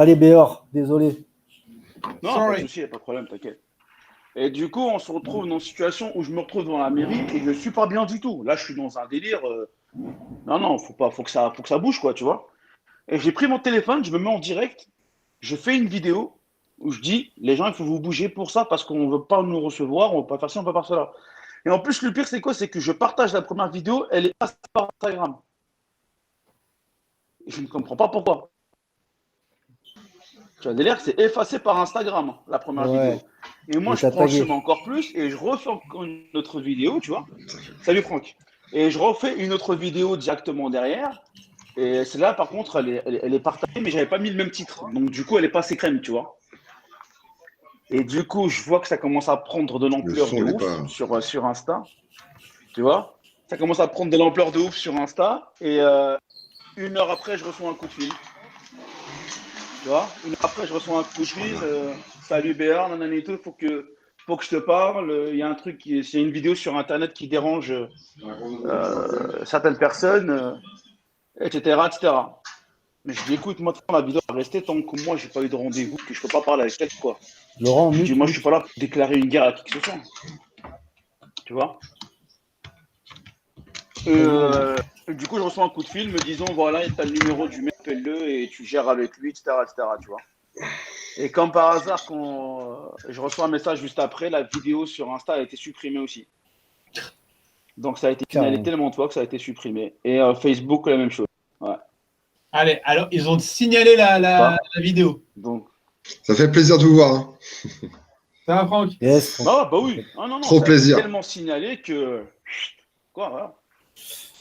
Allez, Béor, désolé. Non, pas de souci, pas de problème, t'inquiète. Et du coup, on se retrouve dans une situation où je me retrouve dans la mairie et je suis pas bien du tout. Là, je suis dans un délire. Non, faut que ça bouge, quoi, tu vois. Et j'ai pris mon téléphone, je me mets en direct, je fais une vidéo où je dis, les gens, il faut vous bouger pour ça parce qu'on veut pas nous recevoir, on veut pas faire ça, on veut pas faire cela. Et en plus, le pire, c'est quoi? C'est que je partage la première vidéo, elle est passée par Instagram. Et je ne comprends pas pourquoi. Tu vois, le délire, c'est effacé par Instagram, la première vidéo. Ouais. Et moi, Il je t'a prends le tagué. chemin encore plus et je refais encore une autre vidéo, tu vois. Salut Franck. Et je refais une autre vidéo directement derrière. Et celle-là, par contre, elle est partagée, mais j'avais pas mis le même titre. Donc, du coup, elle est passée crème, tu vois. Et du coup, je vois que ça commence à prendre de Le l'ampleur son de n'est ouf pas. sur Insta. Tu vois. Ça commence à prendre de l'ampleur de ouf sur Insta. Et une heure après, je reçois un coup de fil. Tu vois. Une heure après, je reçois un coup de fil. Salut BR, nanana et tout, faut que je te parle. Il y a un truc, c'est une vidéo sur Internet qui dérange certaines personnes, etc., etc. Mais je dis, écoute, moi, la vidéo va rester tant que moi, j'ai pas eu de rendez-vous, que je peux pas parler avec elle, quoi. Laurent, Je dis, mute, moi, je suis mute. pas là pour déclarer une guerre à qui que ce soit. Tu vois. Du coup, je reçois un coup de fil me disant, voilà, tu as le numéro du mec, appelle-le et tu gères avec lui, etc., etc., tu vois. Et comme par hasard, quand je reçois un message juste après, la vidéo sur Insta a été supprimée aussi. Donc, ça a été signalé Carrément. tellement de fois que ça a été supprimé. Et Facebook, la même chose. Ouais. Allez, alors, ils ont signalé la vidéo. Donc, Ça fait plaisir de vous voir. Hein. Ça va, Franck? Yes, Franck. bah oui. Ah, non, Trop ça a été plaisir. tellement signalé que. Quoi, voilà.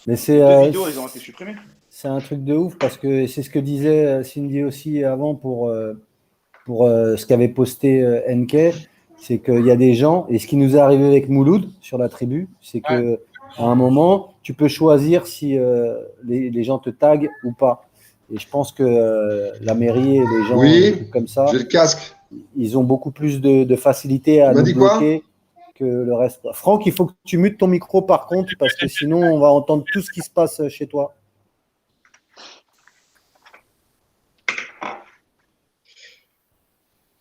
Mais Les deux vidéos, elles ont été supprimées. c'est un truc de ouf parce que c'est ce que disait Cindy aussi avant pour ce qu'avait posté NK. C'est qu'il y a des gens, et ce qui nous est arrivé avec Mouloud sur la tribu, c'est que à un moment, tu peux choisir si les gens te taguent ou pas. Et je pense que la mairie et les gens Oui, comme ça, j'ai le casque. ils ont beaucoup plus de facilité à Tu m'as nous dit quoi? bloquer que le reste. Franck, il faut que tu mutes ton micro par contre, parce que sinon, on va entendre tout ce qui se passe chez toi.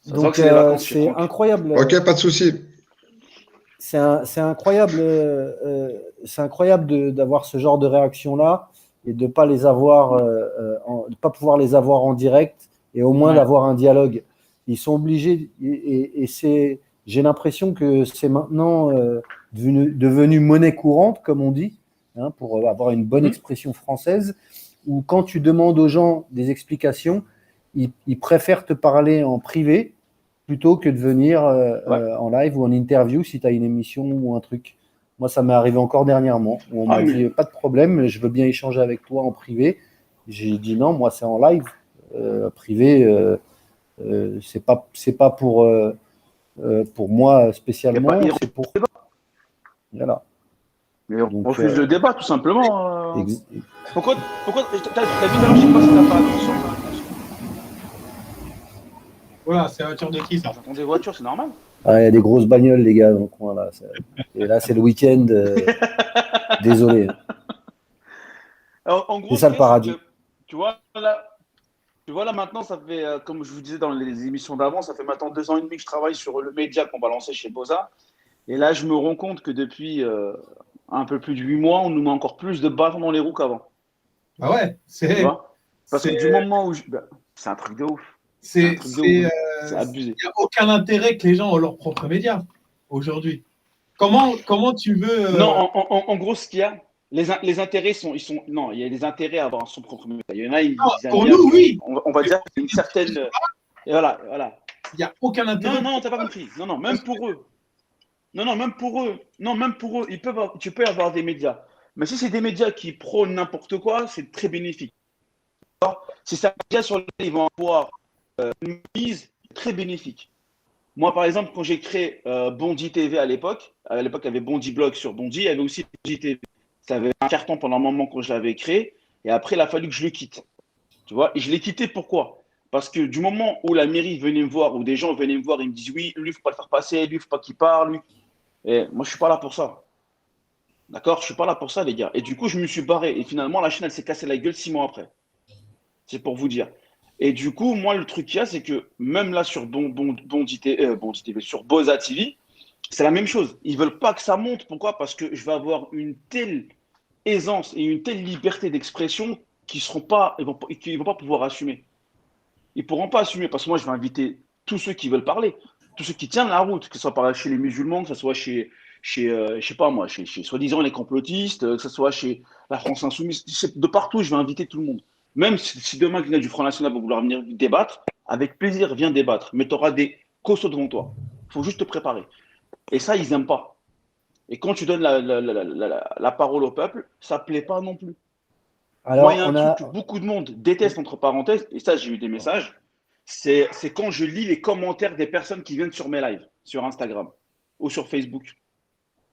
Donc, c'est incroyable. Ok, pas de souci. C'est incroyable, d'avoir ce genre de réaction-là et de pas les avoir, de pas pouvoir les avoir en direct et au moins d'avoir un dialogue. Ils sont obligés et j'ai l'impression que c'est maintenant devenu monnaie courante, comme on dit, hein, pour avoir une bonne expression française, où quand tu demandes aux gens des explications, ils préfèrent te parler en privé plutôt que de venir en live ou en interview si tu as une émission ou un truc. Moi, ça m'est arrivé encore dernièrement où on m'a dit pas de problème, je veux bien échanger avec toi en privé. J'ai dit non, moi c'est en live. Privé, c'est pas pour moi spécialement, c'est pour. Voilà. Mais on refuse le débat, tout simplement. Pourquoi t'as vu là, je sais pas si t'as pas attention. Voilà, c'est la voiture de qui ça? J'entends des voitures, c'est normal. Ah, il y a des grosses bagnoles, les gars, dans le coin là. Et là, c'est le week-end. Désolé. Alors, en gros, c'est ça le paradis. Tu vois là maintenant, ça fait, comme je vous disais dans les émissions d'avant, ça fait maintenant 2 ans et demi que je travaille sur le média qu'on va lancer chez Boza. Et là, je me rends compte que depuis un peu plus de 8 mois, on nous met encore plus de bâtons dans les roues qu'avant. Ah ouais, tu vois, parce que du moment où c'est un truc de ouf. C'est abusé. Il n'y a aucun intérêt que les gens ont leurs propres médias aujourd'hui. Comment tu veux. Non, en gros, ce qu'il y a, les intérêts non, il y a des intérêts à avoir son propre média. Il y en a, pour nous, oui. On va dire une certaine. Et voilà. Il n'y a aucun intérêt. Non, t'as pas compris. Non, même pour eux. Non, même pour eux, tu peux avoir des médias. Mais si c'est des médias qui prônent n'importe quoi, c'est très bénéfique. Si c'est un média sur lequel ils vont avoir une mise très bénéfique. Moi, par exemple, quand j'ai créé Bondy TV à l'époque, il y avait Bondy Blog sur Bondy, il y avait aussi Bondy TV. Ça avait un carton pendant un moment quand je l'avais créé, et après, il a fallu que je le quitte. Tu vois, et je l'ai quitté pourquoi? Parce que du moment où la mairie venait me voir, ou des gens venaient me voir, ils me disent oui, lui, il ne faut pas le faire passer, lui, il ne faut pas qu'il parle, lui. Et moi, je ne suis pas là pour ça. D'accord? Je ne suis pas là pour ça, les gars. Et du coup, je me suis barré. Et finalement, la chaîne, elle s'est cassée la gueule 6 mois après. C'est pour vous dire. Et du coup, moi, le truc qu'il y a, c'est que même là sur Bondi TV, sur Boza TV, c'est la même chose. Ils veulent pas que ça monte. Pourquoi? Parce que je vais avoir une telle aisance et une telle liberté d'expression qu'ils vont pas pouvoir assumer. Ils pourront pas assumer parce que moi, je vais inviter tous ceux qui veulent parler, tous ceux qui tiennent la route, que ce soit chez les musulmans, que ce soit je sais pas moi, chez soi-disant les complotistes, que ce soit chez la France Insoumise. De partout, je vais inviter tout le monde. Même si demain, quelqu'un du Front National va vouloir venir débattre, avec plaisir, viens débattre. Mais tu auras des costauds devant toi. Il faut juste te préparer. Et ça, ils n'aiment pas. Et quand tu donnes la parole au peuple, ça ne plaît pas non plus. Moi, il y Alors, a un on truc a. que beaucoup de monde déteste, entre parenthèses, et ça, j'ai eu des messages, c'est quand je lis les commentaires des personnes qui viennent sur mes lives, sur Instagram ou sur Facebook.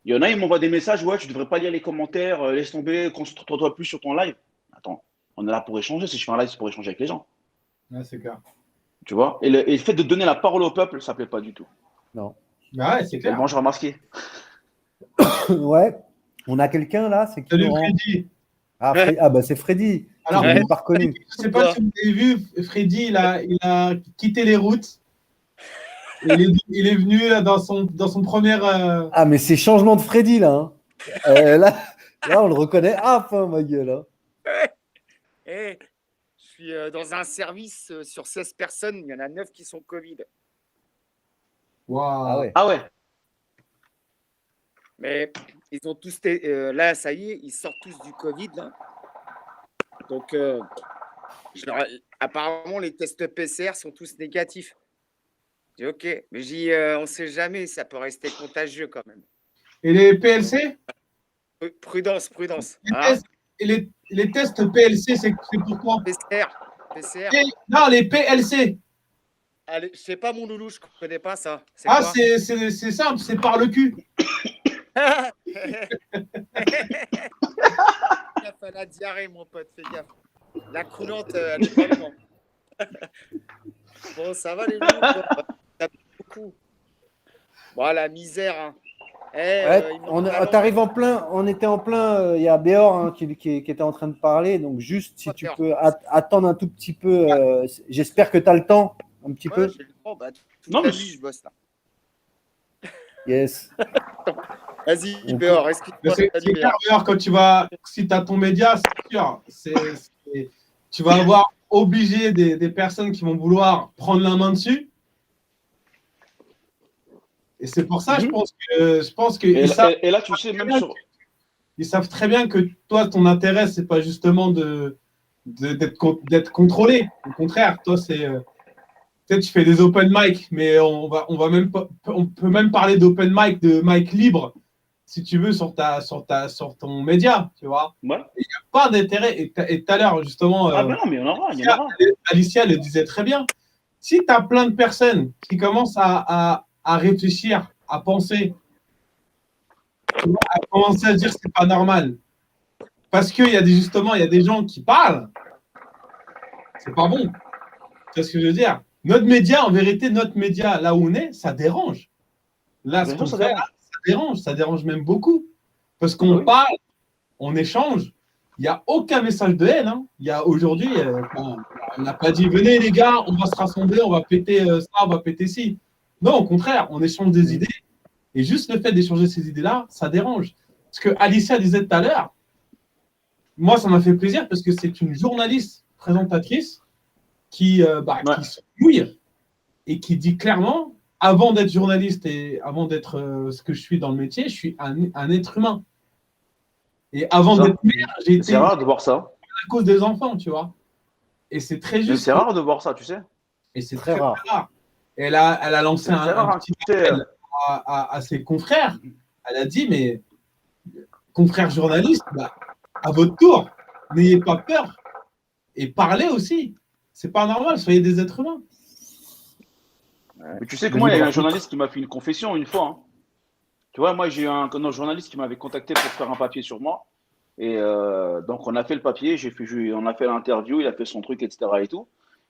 Il y en a, ils m'envoient des messages, ouais, tu devrais pas lire les commentaires, laisse tomber, concentre-toi plus sur ton live. Attends, on est là pour échanger. Si je fais un live, c'est pour échanger avec les gens. Ouais, c'est clair. Tu vois? Et le fait de donner la parole au peuple, ça plaît pas du tout. Non. Bah ouais, c'est Et clair. bon, j'ai remarqué. Ouais. On a quelqu'un là, c'est qui Salut Laurent? Freddy. Ah, bah c'est Freddy. Alors, Je ne l'ai pas reconnu. je sais pas si vous avez vu, Freddy, il a quitté les routes. Il est venu là, dans son premier. Ah, mais c'est changement de Freddy là. Hein. Là, on le reconnaît. Ah, fin, ma gueule. Hein. Je suis dans un service sur 16 personnes, il y en a 9 qui sont Covid. Waouh. Ah ouais. Ah ouais. Mais ils ont tous. Là, ça y est, ils sortent tous du Covid. Là. Donc, apparemment, les tests PCR sont tous négatifs. J'ai dit, OK. Mais j'ai dit, on ne sait jamais, ça peut rester contagieux quand même. Et les PLC? Prudence. Les Hein? tests, les tests PLC, c'est pourquoi? PCR. Non, les PLC. Allez, je sais pas, mon loulou, je ne connais pas ça. Ah, quoi c'est simple, c'est par le cul. Il a fait la diarrhée, mon pote, fais gaffe. La coulante, elle est pas loin. Bon, ça va les loups. Ça pique beaucoup. Bon, la misère. Hein. T'arrives en plein. On était en plein. Il y a Béor hein, qui était en train de parler. Donc, juste si tu peux attendre un tout petit peu. J'espère que tu as le temps. Un petit peu. J'ai le temps. Bah, Non, la mais nuit, je bosse là. Yes. Vas-y, Béor, explique-moi. C'est clair, Béor, quand si tu as ton média, c'est sûr. Tu vas avoir obligé des personnes qui vont vouloir prendre la main dessus. Et c'est pour ça, je pense que et là, tu sais, même sur. Ils savent très bien que toi, ton intérêt, c'est pas justement d'être contrôlé. Au contraire, toi, c'est. Peut-être tu fais des open mic, mais on peut même parler d'open mic, de mic libre, si tu veux, sur ton média, tu vois. Ouais. Il n'y a pas d'intérêt. Et tout à l'heure, justement, Ah ben non, mais il y en aura. Alicia le disait très bien. Si tu as plein de personnes qui commencent à réfléchir, à penser, à commencer à dire que c'est pas normal, parce qu'il y a des gens qui parlent, c'est pas bon. C'est ce que je veux dire. Notre média, en vérité, là où on est, ça dérange. Là, ce qu'on fait, ça dérange même beaucoup. Parce qu'on parle, on échange. Il n'y a aucun message de haine. Hein. Il y a aujourd'hui, on n'a pas dit venez les gars, on va se rassembler, on va péter ça, on va péter ci. Non, au contraire, on échange des idées. Et juste le fait d'échanger ces idées-là, ça dérange. Ce que Alicia disait tout à l'heure, moi, ça m'a fait plaisir parce que c'est une journaliste présentatrice qui se mouille et qui dit clairement, avant d'être journaliste et avant d'être ce que je suis dans le métier, je suis un être humain. Et avant d'être mère, j'ai été. C'est rare de voir ça. À cause des enfants, tu vois. Et c'est très juste. C'est rare de voir ça, tu sais. Et c'est très rare. Elle a lancé un petit appel à ses confrères. Elle a dit, mais confrères journalistes, à votre tour, n'ayez pas peur. Et parlez aussi. C'est pas normal, soyez des êtres humains. Mais tu sais que moi, il y a un journaliste qui m'a fait une confession une fois. Hein. Tu vois, moi, j'ai eu un journaliste qui m'avait contacté pour faire un papier sur moi. Et donc, on a fait le papier, on a fait l'interview, il a fait son truc, etc. Et tout.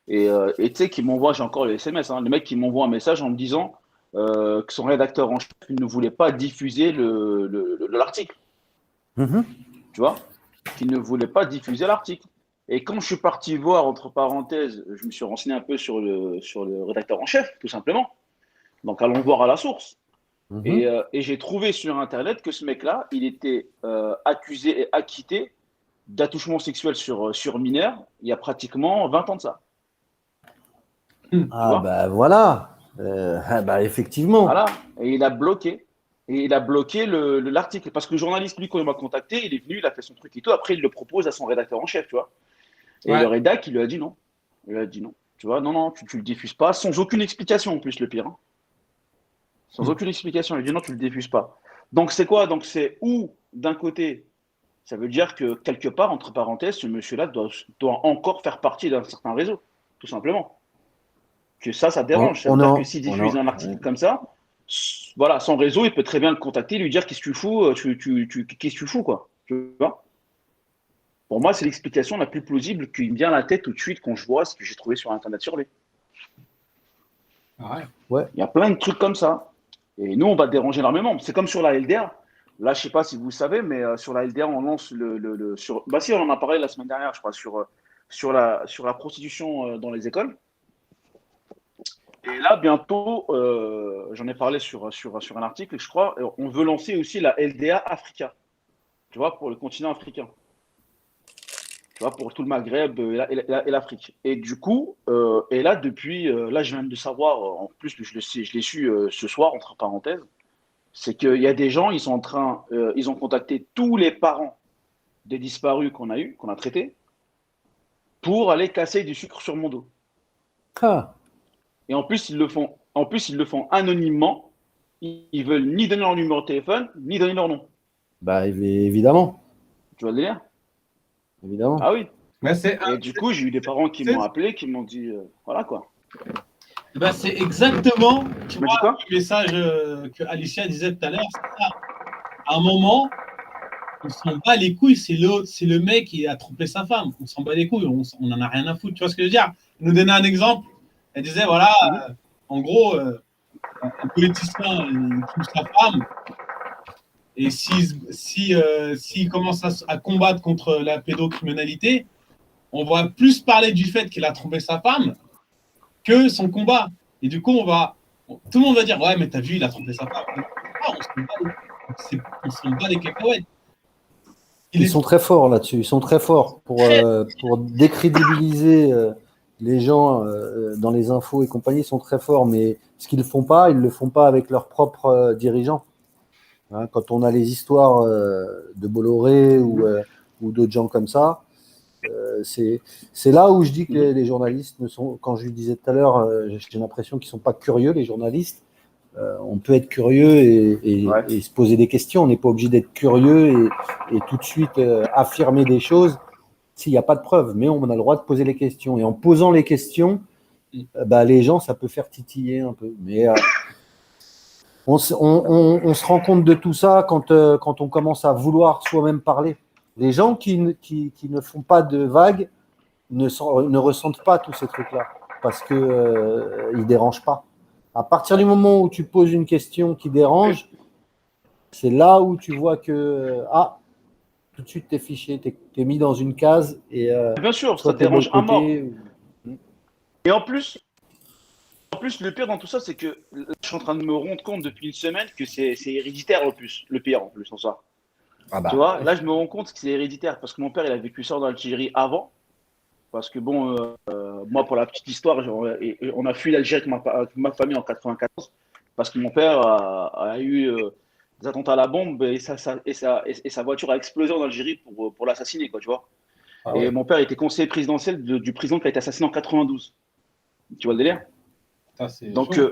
Et tu sais qu'il m'envoie, j'ai encore les SMS, hein, le mec qui m'envoie un message en me disant que son rédacteur en chef ne voulait pas diffuser l'article. Mm-hmm. Tu vois, qu'il ne voulait pas diffuser l'article. Et quand je suis parti voir, entre parenthèses, je me suis renseigné un peu sur le rédacteur en chef, tout simplement. Donc, allons voir à la source. Mhm. Et j'ai trouvé sur Internet que ce mec-là, il était accusé et acquitté d'attouchement sexuel sur mineur il y a pratiquement 20 ans de ça. Tu Ah vois? bah voilà. Effectivement. Voilà. Et il a bloqué. Et il a bloqué l'article. Parce que le journaliste, lui, quand il m'a contacté, il est venu, il a fait son truc et tout. Après, il le propose à son rédacteur en chef, tu vois. Et le Ouais. rédac, il lui a dit non. Il lui a dit non. Tu vois, non, non, tu le diffuses pas, sans aucune explication en plus, le pire. Hein. Sans aucune explication. Il dit non, tu le diffuses pas. Donc, c'est quoi? Donc, c'est où, d'un côté, ça veut dire que quelque part, entre parenthèses, ce monsieur-là doit encore faire partie d'un certain réseau, tout simplement. Que ça dérange. Ça veut dire que s'il diffuse un article comme ça, voilà, son réseau, il peut très bien le contacter, lui dire qu'est-ce que tu fous, qu'est-ce que tu fous, quoi. Tu vois? Pour moi, c'est l'explication la plus plausible qui me vient à la tête tout de suite quand je vois ce que j'ai trouvé sur Internet sur lui. Ah ouais. Ouais. Il y a plein de trucs comme ça. Et nous, on va déranger énormément. C'est comme sur la LDA. Là, je ne sais pas si vous savez, mais sur la LDA, on lance bah si, on en a parlé la semaine dernière, je crois, sur la prostitution dans les écoles. Et là, bientôt, j'en ai parlé sur un article, je crois, on veut lancer aussi la LDA Africa, tu vois, pour le continent africain. Tu vois, pour tout le Maghreb et l'Afrique. Et du coup, et là, depuis, là, je viens de savoir, en plus, je l'ai su ce soir, entre parenthèses, c'est qu'il y a des gens, ils ont contacté tous les parents des disparus qu'on a traités, pour aller casser du sucre sur mon dos. Ah, Et en plus, ils le font anonymement. Ils veulent ni donner leur numéro de téléphone, ni donner leur nom. bah évidemment. Tu vois le délire? Évidemment. Ah oui. Mais c'est Et du coup, j'ai eu des parents qui m'ont appelé, qui m'ont dit, voilà quoi. ben, c'est exactement, tu Tu m'as dit vois, quoi? le message que Alicia disait tout à l'heure. C'est ça. À un moment, on s'en bat les couilles, c'est le mec qui a trompé sa femme. On s'en bat les couilles, on en a rien à foutre. Tu vois ce que je veux dire? Elle nous donnait un exemple. Elle disait, voilà, en gros, un politicien, il touche sa femme. Et s'il commence à combattre contre la pédocriminalité, on va plus parler du fait qu'il a trompé sa femme que son combat. Et du coup, tout le monde va dire, ouais, mais t'as vu, il a trompé sa femme. Ah, on s'en bat les cacahuètes. Ils sont très forts là-dessus. Ils sont très forts pour décrédibiliser les gens dans les infos et compagnie. Ils sont très forts, mais ce qu'ils ne font pas, ils ne le font pas avec leurs propres dirigeants. Hein, quand on a les histoires de Bolloré ou d'autres gens comme ça, c'est là où je dis que les journalistes ne sont, quand je lui disais tout à l'heure, j'ai l'impression qu'ils ne sont pas curieux, les journalistes. On peut être curieux et se poser des questions. On n'est pas obligé d'être curieux et tout de suite affirmer des choses s'il n'y a pas de preuves. Mais on a le droit de poser les questions. Et en posant les questions, les gens, ça peut faire titiller un peu. Mais on se rend compte de tout ça quand on commence à vouloir soi-même parler. Les gens qui ne font pas de vagues ne ressentent pas tous ces trucs-là parce qu'ils ne dérangent pas. À partir du moment où tu poses une question qui dérange, c'est là où tu vois que tout de suite, tu es fiché, tu es mis dans une case et Bien sûr, ça soit tu es dérange à mort. boycotté. Et en plus, le pire dans tout ça, c'est que là, je suis en train de me rendre compte depuis une semaine que c'est héréditaire en plus, le pire en plus en ça. Tu vois, là, je me rends compte que c'est héréditaire parce que mon père, il a vécu ça dans l'Algérie avant. Parce que bon, moi, pour la petite histoire, on a fui l'Algérie avec ma famille en 94 parce que mon père a eu des attentats à la bombe et sa voiture a explosé en Algérie pour l'assassiner, quoi, tu vois. Ah Et ouais. mon père était conseiller présidentiel du président qui a été assassiné en 92. Tu vois le délire? Ça, c'est Donc, chaud.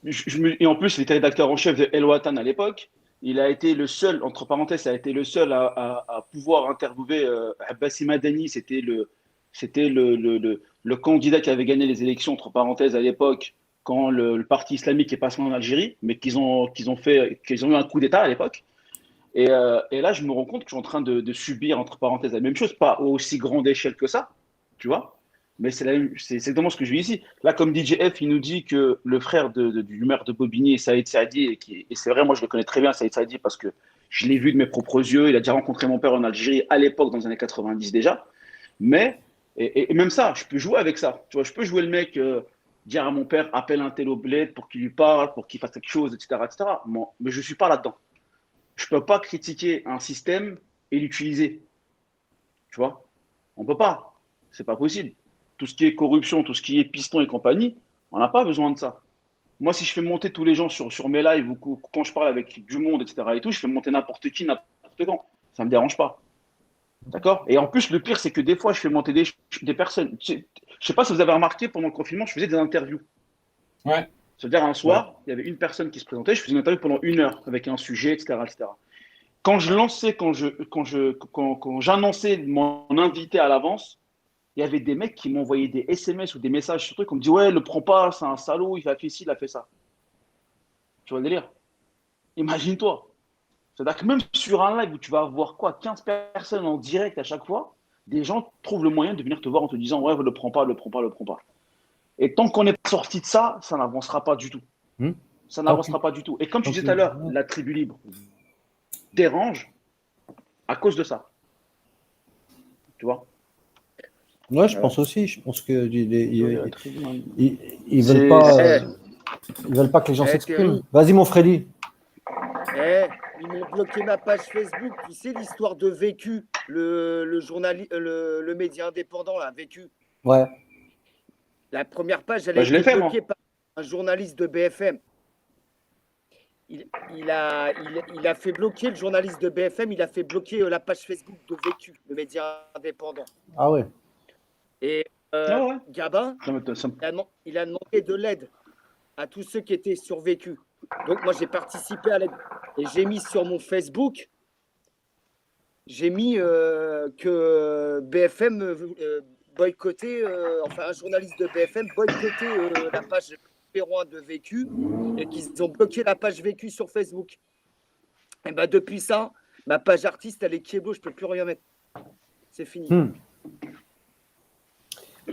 et en plus, il était rédacteur en chef de El Watan à l'époque. Il a été le seul, entre parenthèses, a été le seul à pouvoir interviewer Abbassi Madani. C'était le candidat qui avait gagné les élections, entre parenthèses, à l'époque, quand le parti islamique est passé en Algérie, mais qu'ils ont eu un coup d'État à l'époque. Et là, je me rends compte que je suis en train de subir, entre parenthèses, la même chose, pas à aussi grande échelle que ça, tu vois. Mais c'est exactement ce que je vis ici. Là, comme DJF, il nous dit que le frère du maire de Bobigny, Saïd Saadi, et c'est vrai, moi je le connais très bien, Saïd Saadi, parce que je l'ai vu de mes propres yeux. Il a déjà rencontré mon père en Algérie à l'époque, dans les années 90 déjà. Mais, et même ça, je peux jouer avec ça. Tu vois, je peux jouer le mec, dire à mon père, appelle un tel au bled pour qu'il lui parle, pour qu'il fasse quelque chose, etc. etc. Mais je ne suis pas là-dedans. Je ne peux pas critiquer un système et l'utiliser. Tu vois, on ne peut pas. C'est pas possible. Tout ce qui est corruption, tout ce qui est piston et compagnie, on n'a pas besoin de ça. Moi, si je fais monter tous les gens sur mes lives ou quand je parle avec du monde, etc. et tout, je fais monter n'importe qui, n'importe quand. Ça ne me dérange pas. D'accord? Et en plus, le pire, c'est que des fois, je fais monter des personnes. Je ne sais pas si vous avez remarqué, pendant le confinement, je faisais des interviews. Ouais. C'est-à-dire, un soir, il y avait une personne qui se présentait, je faisais une interview pendant 1 heure avec un sujet, etc. etc. Quand j'annonçais mon invité à l'avance, il y avait des mecs qui m'envoyaient des SMS ou des messages sur truc, on me dit ouais, le prends pas, c'est un salaud, il a fait ci, il a fait ça. Tu vois le délire? Imagine-toi. C'est-à-dire que même sur un live où tu vas avoir quoi, 15 personnes en direct à chaque fois, des gens trouvent le moyen de venir te voir en te disant ouais, le prends pas, le prends pas, le prends pas. Et tant qu'on n'est pas sorti de ça, ça n'avancera pas du tout. Ça n'avancera pas du tout. Et comme tu disais tout à l'heure, la tribu libre dérange à cause de ça. Tu vois? Ouais, je pense aussi. Je pense que ils veulent pas que les gens s'expriment. Vas-y, mon Freddy. Ils m'ont bloqué ma page Facebook. Tu sais l'histoire de Vécu, le média indépendant, là, Vécu. Ouais. La première page, elle a je l'ai été fait, bloquée par un journaliste de BFM. Il a fait bloquer le journaliste de BFM, il a fait bloquer la page Facebook de Vécu, le média indépendant. Ah ouais. Et ouais. Gabin, il a demandé de l'aide à tous ceux qui étaient sur Vécu. Donc moi, j'ai participé à l'aide. Et j'ai mis sur mon Facebook, j'ai mis que BFM boycottait, enfin un journaliste de BFM boycottait la page numéro 1 de Vécu et qu'ils ont bloqué la page Vécu sur Facebook. Et ben depuis ça, ma page artiste, elle est Kieblo, je ne peux plus rien mettre. C'est fini.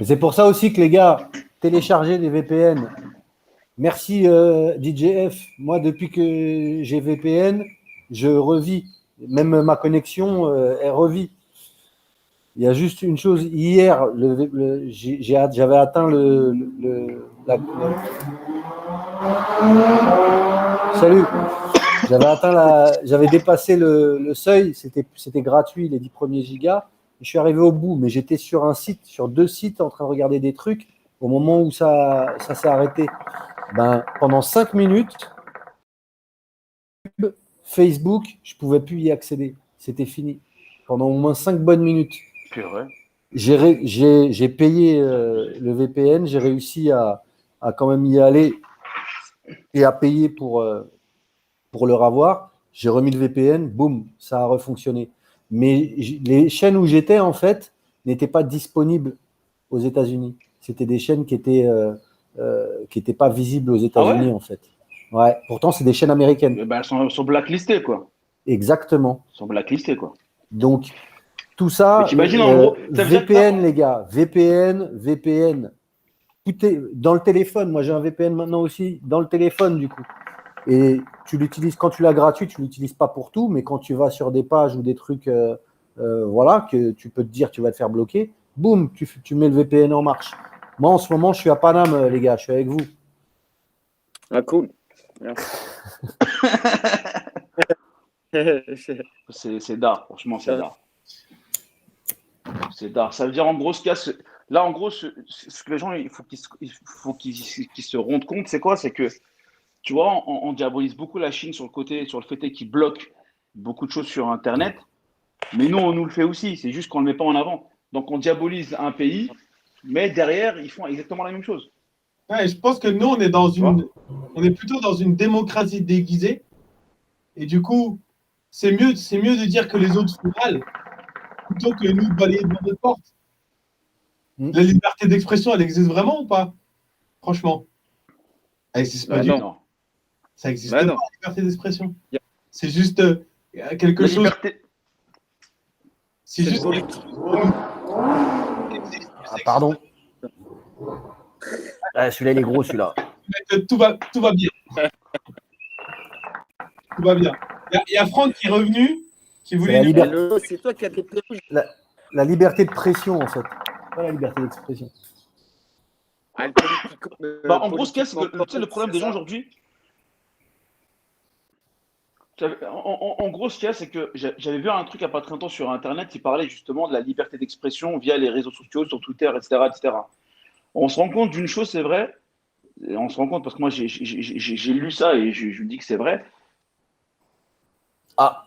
C'est pour ça aussi que les gars, téléchargez des VPN. Merci DJF. Moi, depuis que j'ai VPN, je revis. Même ma connexion, elle revit. Il y a juste une chose. Hier, j'avais atteint Salut. J'avais dépassé le seuil. C'était gratuit, les 10 premiers gigas. Je suis arrivé au bout, mais j'étais sur un site, sur 2 sites, en train de regarder des trucs. Au moment où ça s'est arrêté, pendant 5 minutes, Facebook, je ne pouvais plus y accéder. C'était fini. Pendant au moins 5 bonnes minutes. C'est vrai. J'ai payé le VPN, j'ai réussi à quand même y aller et à payer pour le revoir. J'ai remis le VPN, boum, ça a refonctionné. Mais les chaînes où j'étais, en fait, n'étaient pas disponibles aux États-Unis. C'était des chaînes qui étaient pas visibles aux États-Unis, en fait. Ouais. Pourtant, c'est des chaînes américaines. Elles sont blacklistées, quoi. Exactement. Elles sont blacklistées, quoi. Donc, tout ça, en gros, VPN, les gars, VPN. Écoutez, dans le téléphone, moi j'ai un VPN maintenant aussi, dans le téléphone, du coup. Et tu l'utilises quand tu l'as gratuit, tu ne l'utilises pas pour tout, mais quand tu vas sur des pages ou des trucs, voilà, que tu peux te dire tu vas te faire bloquer, boum, tu mets le VPN en marche. Moi, en ce moment, je suis à Paname, les gars, je suis avec vous. Ah, cool. C'est d'art, franchement, c'est d'art. C'est d'art. Ça veut dire, en gros, là, en gros, ce que les gens, il faut qu'ils se rendent compte, c'est quoi? C'est que, tu vois, on diabolise beaucoup la Chine sur le fait qu'ils bloquent beaucoup de choses sur Internet, mais nous, on nous le fait aussi. C'est juste qu'on ne le met pas en avant. Donc, on diabolise un pays, mais derrière, ils font exactement la même chose. Ouais, je pense que nous, on est plutôt dans une démocratie déguisée. Et du coup, c'est mieux de dire que les autres font mal plutôt que nous balayer devant notre porte. La liberté d'expression, elle existe vraiment ou pas? Franchement. Elle n'existe pas du tout. Ça n'existe pas, la liberté d'expression. C'est juste quelque chose. Liberté... C'est juste. Pardon. Celui-là, il est gros, celui-là. Tout va bien. Tout va bien. Il y a Franck qui est revenu, qui voulait. C'est toi qui as des perruches. la liberté de pression, en fait. Pas la liberté d'expression. Ah, le politico- Bah, en gros, ce qu'il y a, c'est que politiquement tu sais, le problème correct, des c'est gens ça. aujourd'hui, en gros, ce qu'il y a, c'est que j'avais vu un truc il n'y a pas très longtemps sur Internet qui parlait justement de la liberté d'expression via les réseaux sociaux, sur Twitter, etc., etc. On se rend compte d'une chose, c'est vrai, et on se rend compte parce que moi, j'ai lu ça et je dis que c'est vrai. Ah,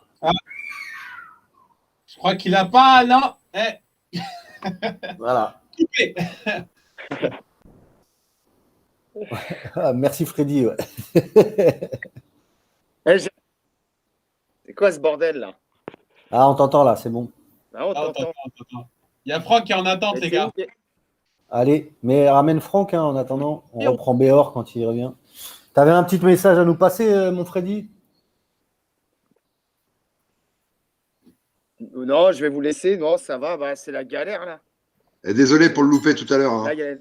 Je crois qu'il a pas. Non. voilà. Coupé. Ah, merci Freddy. Ouais. Eh, c'est quoi ce bordel là? Ah, on t'entend là, c'est bon. Là, on Ah, t'entend. attends. Il y a Franck qui est en attente, Mais les c'est gars. où- Allez, mais ramène Franck en attendant. On Et on- reprend Béor quand il revient. Tu avais un petit message à nous passer, mon Freddy? Non, je vais vous laisser. Non, ça va. Bah, c'est la galère là. Et désolé pour le louper tout à l'heure. Là, Hein. il y a-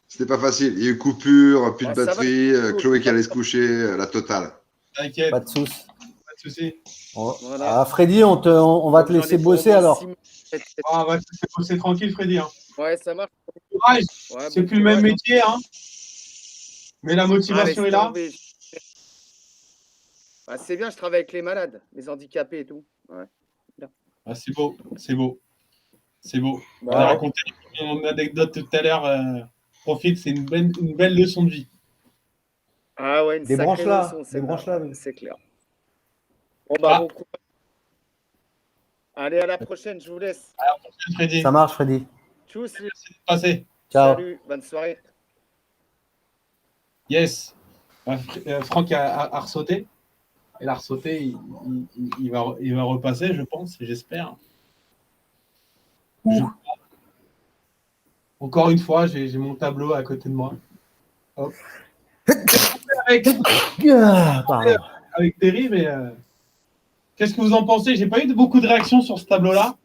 C'était pas facile. Il y a eu coupure, plus de Ah, ça va, batterie, c'est Chloé qui allait se coucher, la totale. T'inquiète, Pas de soucis. pas de souci. Voilà. Ah, Freddy, on va te J'en ai laisser pour bosser au moins alors. 6 mois. Ah, ouais, c'est tranquille, Freddy. Hein. Ouais, ça marche. Courage. Ouais, C'est bon plus le même courage, métier, hein. Mais la hein. motivation Allez, est là. tomber. Bah, c'est bien, je travaille avec les malades, les handicapés et tout. Ouais. Ah, c'est beau, c'est beau. C'est beau. Bah, J'ai ouais. raconté mon anecdote tout à l'heure. Profite, c'est une belle leçon de vie. Ah ouais, une sacrée Débranche-la, leçon, c'est débranche-la. c'est clair. Bon, bah, Ah. bon courage. Allez, à la prochaine, je vous laisse. Freddy, Ça marche, Freddy. Tchuss, passez. Ciao. salut, bonne soirée. Yes. Franck a ressauté. Il a ressauté. Il va repasser, je pense, j'espère. Encore une fois, j'ai mon tableau à côté de moi. Hop. avec, Ah, pardon. avec Terry, mais qu'est-ce que vous en pensez? J'ai pas eu beaucoup de réactions sur ce tableau-là.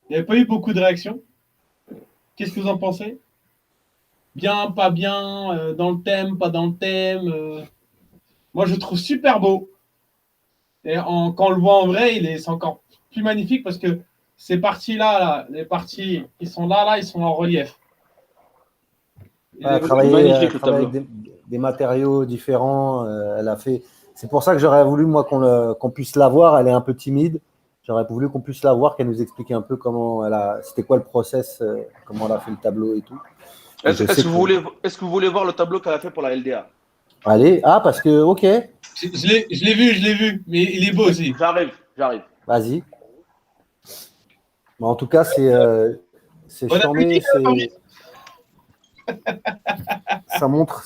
Il n'y avait pas eu beaucoup de réactions. Qu'est-ce que vous en pensez? Bien, pas bien, dans le thème, pas dans le thème. Moi, je le trouve super beau. Et quand on le voit en vrai, c'est encore plus magnifique parce que ces parties-là, les parties qui sont là, ils sont en relief. Elle a Magnifique, travaillé le tableau. avec des matériaux différents. Elle a fait. C'est pour ça que j'aurais voulu moi qu'on puisse la voir. Elle est un peu timide. J'aurais voulu qu'on puisse la voir, qu'elle nous explique un peu comment c'était quoi le process, comment elle a fait le tableau et tout. Est-ce que vous voulez voir le tableau qu'elle a fait pour la LDA? Allez, parce que ok, Je l'ai vu, mais il est beau aussi. J'arrive. vas-y. En tout cas, c'est Bon charmé, appétit, ça montre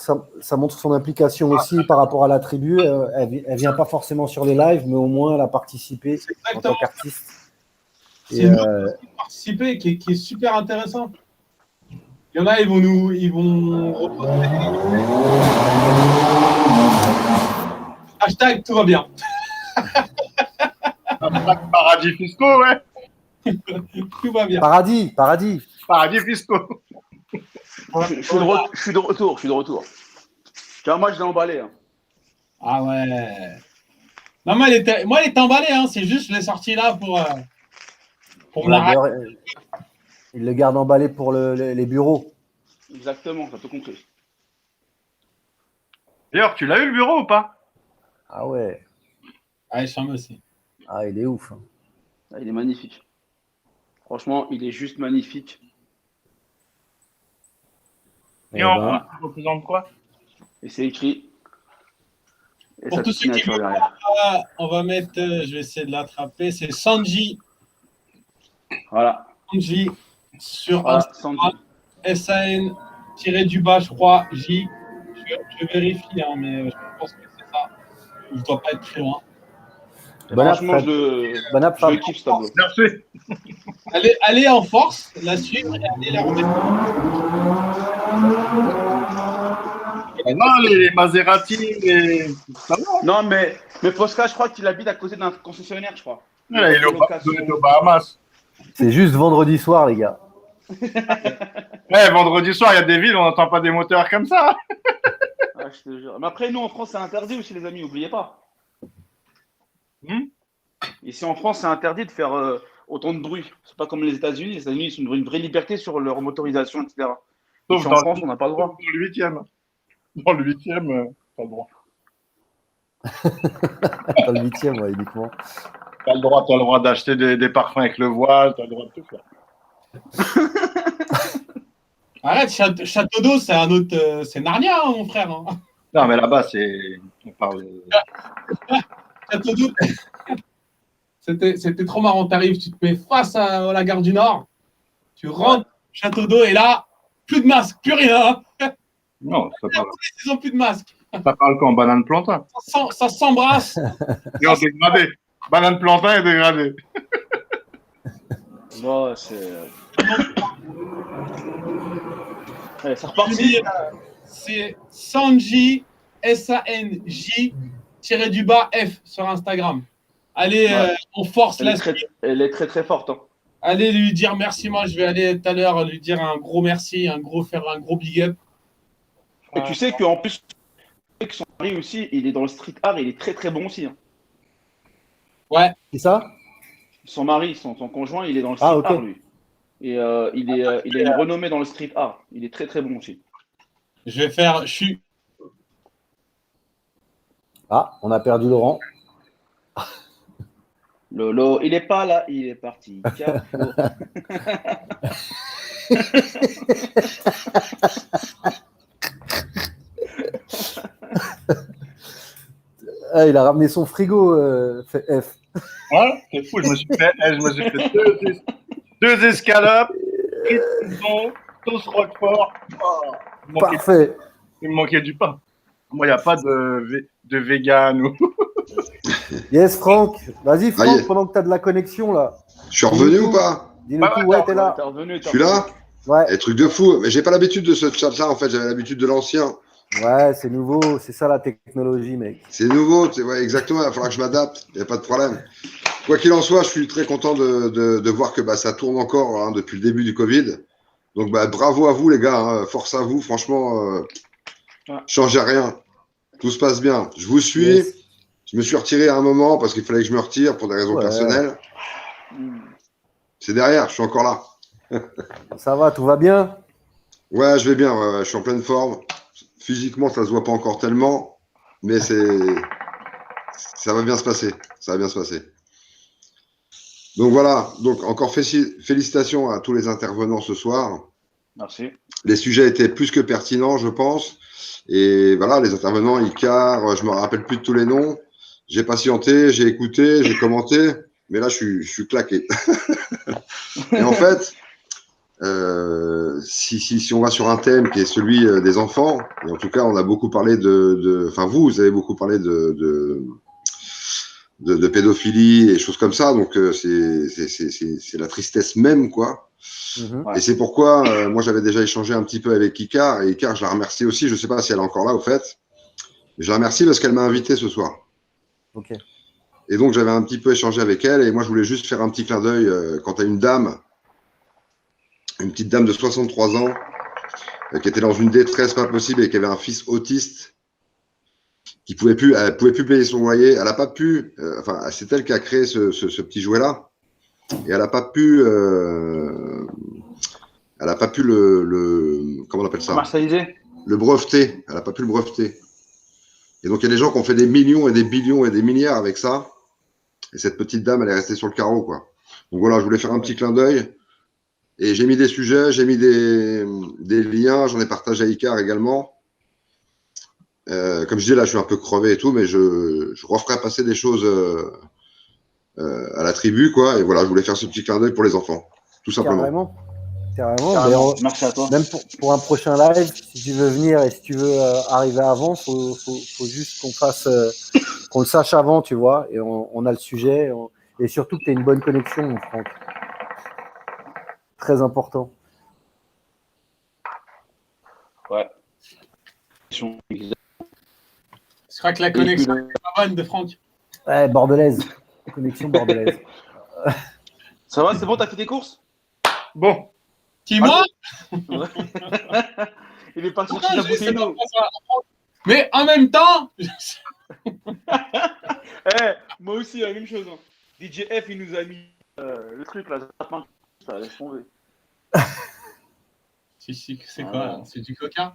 son implication aussi par rapport à la tribu. Elle vient pas forcément sur les lives, mais au moins elle a participé C'est en exactement tant qu'artiste. C'est Et, une autre façon de participer qui est super intéressant. Il y en a, ils vont reposter. Hashtag tout va bien. Paradis fiscaux, ouais. Tout va bien. paradis. Paradis fiscaux. Je suis de retour. Tiens, moi, je l'ai emballé. Hein. Ah ouais. Non, moi, elle était emballée. Hein. C'est juste, je l'ai sorti là pour me la raconter. D'ailleurs, il le garde emballé pour les bureaux. Exactement, t'as tout compris. D'ailleurs, tu l'as eu le bureau ou pas? Ah ouais. Ah, je charme aussi. Ah, il est ouf. Hein. Ah, il est magnifique. Franchement, il est juste magnifique. Eh Et en ben, ça représente quoi? Et c'est écrit. Et Pour sa tous ceux qui signature veulent derrière. on va mettre, je vais essayer de l'attraper. C'est Sanji Voilà. sur Voilà, Instagram. Sandy. SAN-du-bas, je crois, J. Je vérifie, hein, mais je pense que c'est ça. Je ne dois pas être très loin. bon app, Franchement, Fred. je Bon app, le Fab. kiffe ce tableau. Merci. Allez en force, la suivre et allez la remettre. Non, les Maserati, les. Ça va. Non, mais Posca, je crois qu'il habite à côté d'un concessionnaire, je crois. Il est aux Bahamas. C'est juste vendredi soir, les gars. Ouais, vendredi soir, il y a des villes, on n'entend pas des moteurs comme ça. Ah, je te jure. Mais après, nous, en France, c'est interdit aussi, les amis, n'oubliez pas. Ici, en France, c'est interdit de faire. autant de bruit. C'est pas comme les États-Unis. Les États-Unis, ils ont une vraie liberté sur leur motorisation, etc. Sauf Ici, en dans France, on n'a pas le droit. le 8e. Dans le 8e, pas le droit. Dans le 8e, ouais, uniquement. T'as le droit d'acheter des parfums avec le voile, t'as le droit de tout faire. Arrête, Château d'eau, c'est un autre. C'est Narnia, hein, mon frère. Hein. Non, mais là-bas, on parle. Château d'eau. C'était trop marrant. T'arrives, tu te mets face à la gare du Nord, tu rentres, Château d'eau, et là, plus de masque, plus rien. Non, ça parle. Ils n'ont plus de masque. Ça parle quand banane plantain. Ça s'embrasse. Et en dégradé. Banane plantain et dégradé. Non, c'est. Allez, c'est reparti. C'est Sanji, SANJ-F sur Instagram. Allez, Ouais. on force Elle la est très, elle est très, très forte. Hein. Allez lui dire merci. Moi, je vais aller tout à l'heure lui dire un gros merci, faire un gros big up. Et tu sais qu'en plus, son mari aussi, il est dans le street art, il est très, très bon aussi. Hein. Ouais. C'est ça? Son mari, son conjoint, il est dans le street Ah, ok. art, lui. Et il a une renommée dans le street art. Il est très, très bon aussi. Je vais faire. Ah, on a perdu Laurent. Lolo, il est pas là, il est parti. Carrefour. Ah, il a ramené son frigo, F. Ouais, c'est fou. Je me suis fait deux escalopes, toast Roquefort. Oh, Parfait. il me manquait du pain. Moi, il n'y a pas de vegan ou. Yes, Franck. Vas-y, Franck, Allez. pendant que tu as de la connexion, là. Je suis revenu ou pas? Dis-nous Ouais, tout. ouais, Ouais, t'es là. T'es revenu, Je suis là? Ouais, Et truc de fou. Mais j'ai pas l'habitude de ce chat-là, en fait. J'avais l'habitude de l'ancien. ouais, c'est nouveau. C'est ça la technologie, mec. C'est nouveau, ouais, exactement. Il va falloir que je m'adapte. Il n'y a pas de problème. Quoi qu'il en soit, je suis très content de voir que ça tourne encore hein, depuis le début du Covid. Donc, bravo à vous, les gars. Hein. Force à vous. Franchement, changez rien. Tout se passe bien. Je vous suis. Yes. Je me suis retiré à un moment parce qu'il fallait que je me retire pour des raisons Ouais. personnelles. C'est derrière. Je suis encore là. Ça va, tout va bien? Ouais, je vais bien. Ouais, je suis en pleine forme. Physiquement, ça se voit pas encore tellement, mais ça va bien se passer. Ça va bien se passer. Donc voilà. Donc encore félicitations à tous les intervenants ce soir. Merci. Les sujets étaient plus que pertinents, je pense. Et voilà, les intervenants, Icar, je me rappelle plus de tous les noms. J'ai patienté, j'ai écouté, j'ai commenté, mais là, je suis claqué. Et en fait, si on va sur un thème qui est celui des enfants, et en tout cas, on a beaucoup parlé enfin, vous avez beaucoup parlé de pédophilie et choses comme ça, donc c'est la tristesse même, quoi. Mhm. Et c'est pourquoi, moi, j'avais déjà échangé un petit peu avec Icar, et Icar, je la remercie aussi, je ne sais pas si elle est encore là, au fait, mais je la remercie parce qu'elle m'a invité ce soir. Ok. Et donc, j'avais un petit peu échangé avec elle, et moi, je voulais juste faire un petit clin d'œil quand à une petite dame de 63 ans, qui était dans une détresse pas possible et qui avait un fils autiste, elle pouvait plus payer son loyer, elle n'a pas pu, enfin, c'est elle qui a créé ce petit jouet-là, et elle n'a pas pu, comment on appelle ça? Commercialisé. Le breveter, elle n'a pas pu le breveter. Et donc, il y a des gens qui ont fait des millions et des billions et des milliards avec ça. Et cette petite dame, elle est restée sur le carreau, quoi. Donc voilà, je voulais faire un petit clin d'œil. Et j'ai mis des sujets, j'ai mis des liens, j'en ai partagé à Icar également. Comme je dis, là, je suis un peu crevé et tout, mais je referai passer des choses à la tribu, quoi. Et voilà, je voulais faire ce petit clin d'œil pour les enfants, tout simplement. Carrément. Carrément. Merci à toi. Même pour un prochain live, si tu veux venir et si tu veux arriver avant, faut juste qu'on le sache avant, tu vois, et on a le sujet, et surtout que tu as une bonne connexion, mon Franck. Très important. Ouais. Je crois que la connexion est pas bonne de Franck. Ouais, bordelaise. Connexion bordelaise. Ça va, c'est bon, t'as fait tes courses? Bon. Qui, moi? Il est parti Pourquoi chercher la je bouteille sais d'eau. pas ça? Mais en même temps, Moi aussi, la même chose. Hein. DJ F, il nous a mis Le truc là, ça laisse tomber. Si, c'est quoi? C'est du coca?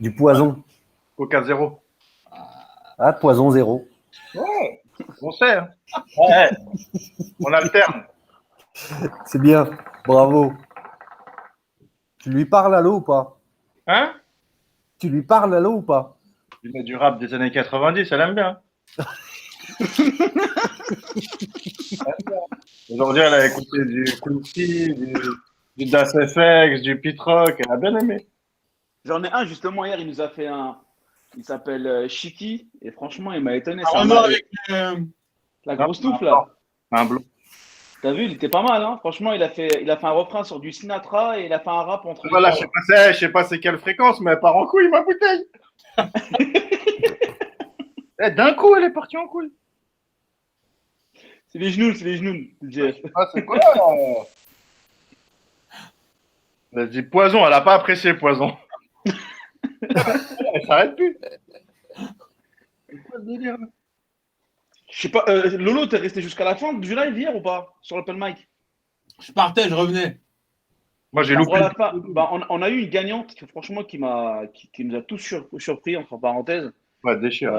Du poison. Coca zéro. Ah, poison zéro. Ouais, on sait. Hein. Ouais, on alterne. C'est bien. Bravo. Tu lui parles à l'eau ou pas? Hein? Tu lui parles à l'eau ou pas? Il met du rap des années 90, elle aime bien. Aujourd'hui, elle a écouté du Quincy, du Das FX, du Pete Rock, elle a bien aimé. J'en ai un justement hier, il nous a fait un. Il s'appelle Shiki et franchement, il m'a étonné. C'est Ah un non, mec- avec La grosse touffe là. Un blond. T'as vu, il était pas mal, hein. Franchement, il a fait un refrain sur du Sinatra et il a fait un rap entre les Voilà, trois. je sais pas c'est quelle fréquence, mais elle part en couille, ma bouteille. D'un coup, elle est partie en couille. C'est les genoux, Jeff. Ah, c'est quoi Elle dit poison, elle a pas apprécié poison. Elle s'arrête plus. C'est quoi ce délire là? Je sais pas, Lolo, t'es resté jusqu'à la fin du live hier ou pas? Sur l'open mic? je partais, je revenais. Moi, j'ai Bah, loupé. pour la fin, bah, on a eu une gagnante qui, franchement, qui nous a tous surpris, entre parenthèses. Ouais, déchire.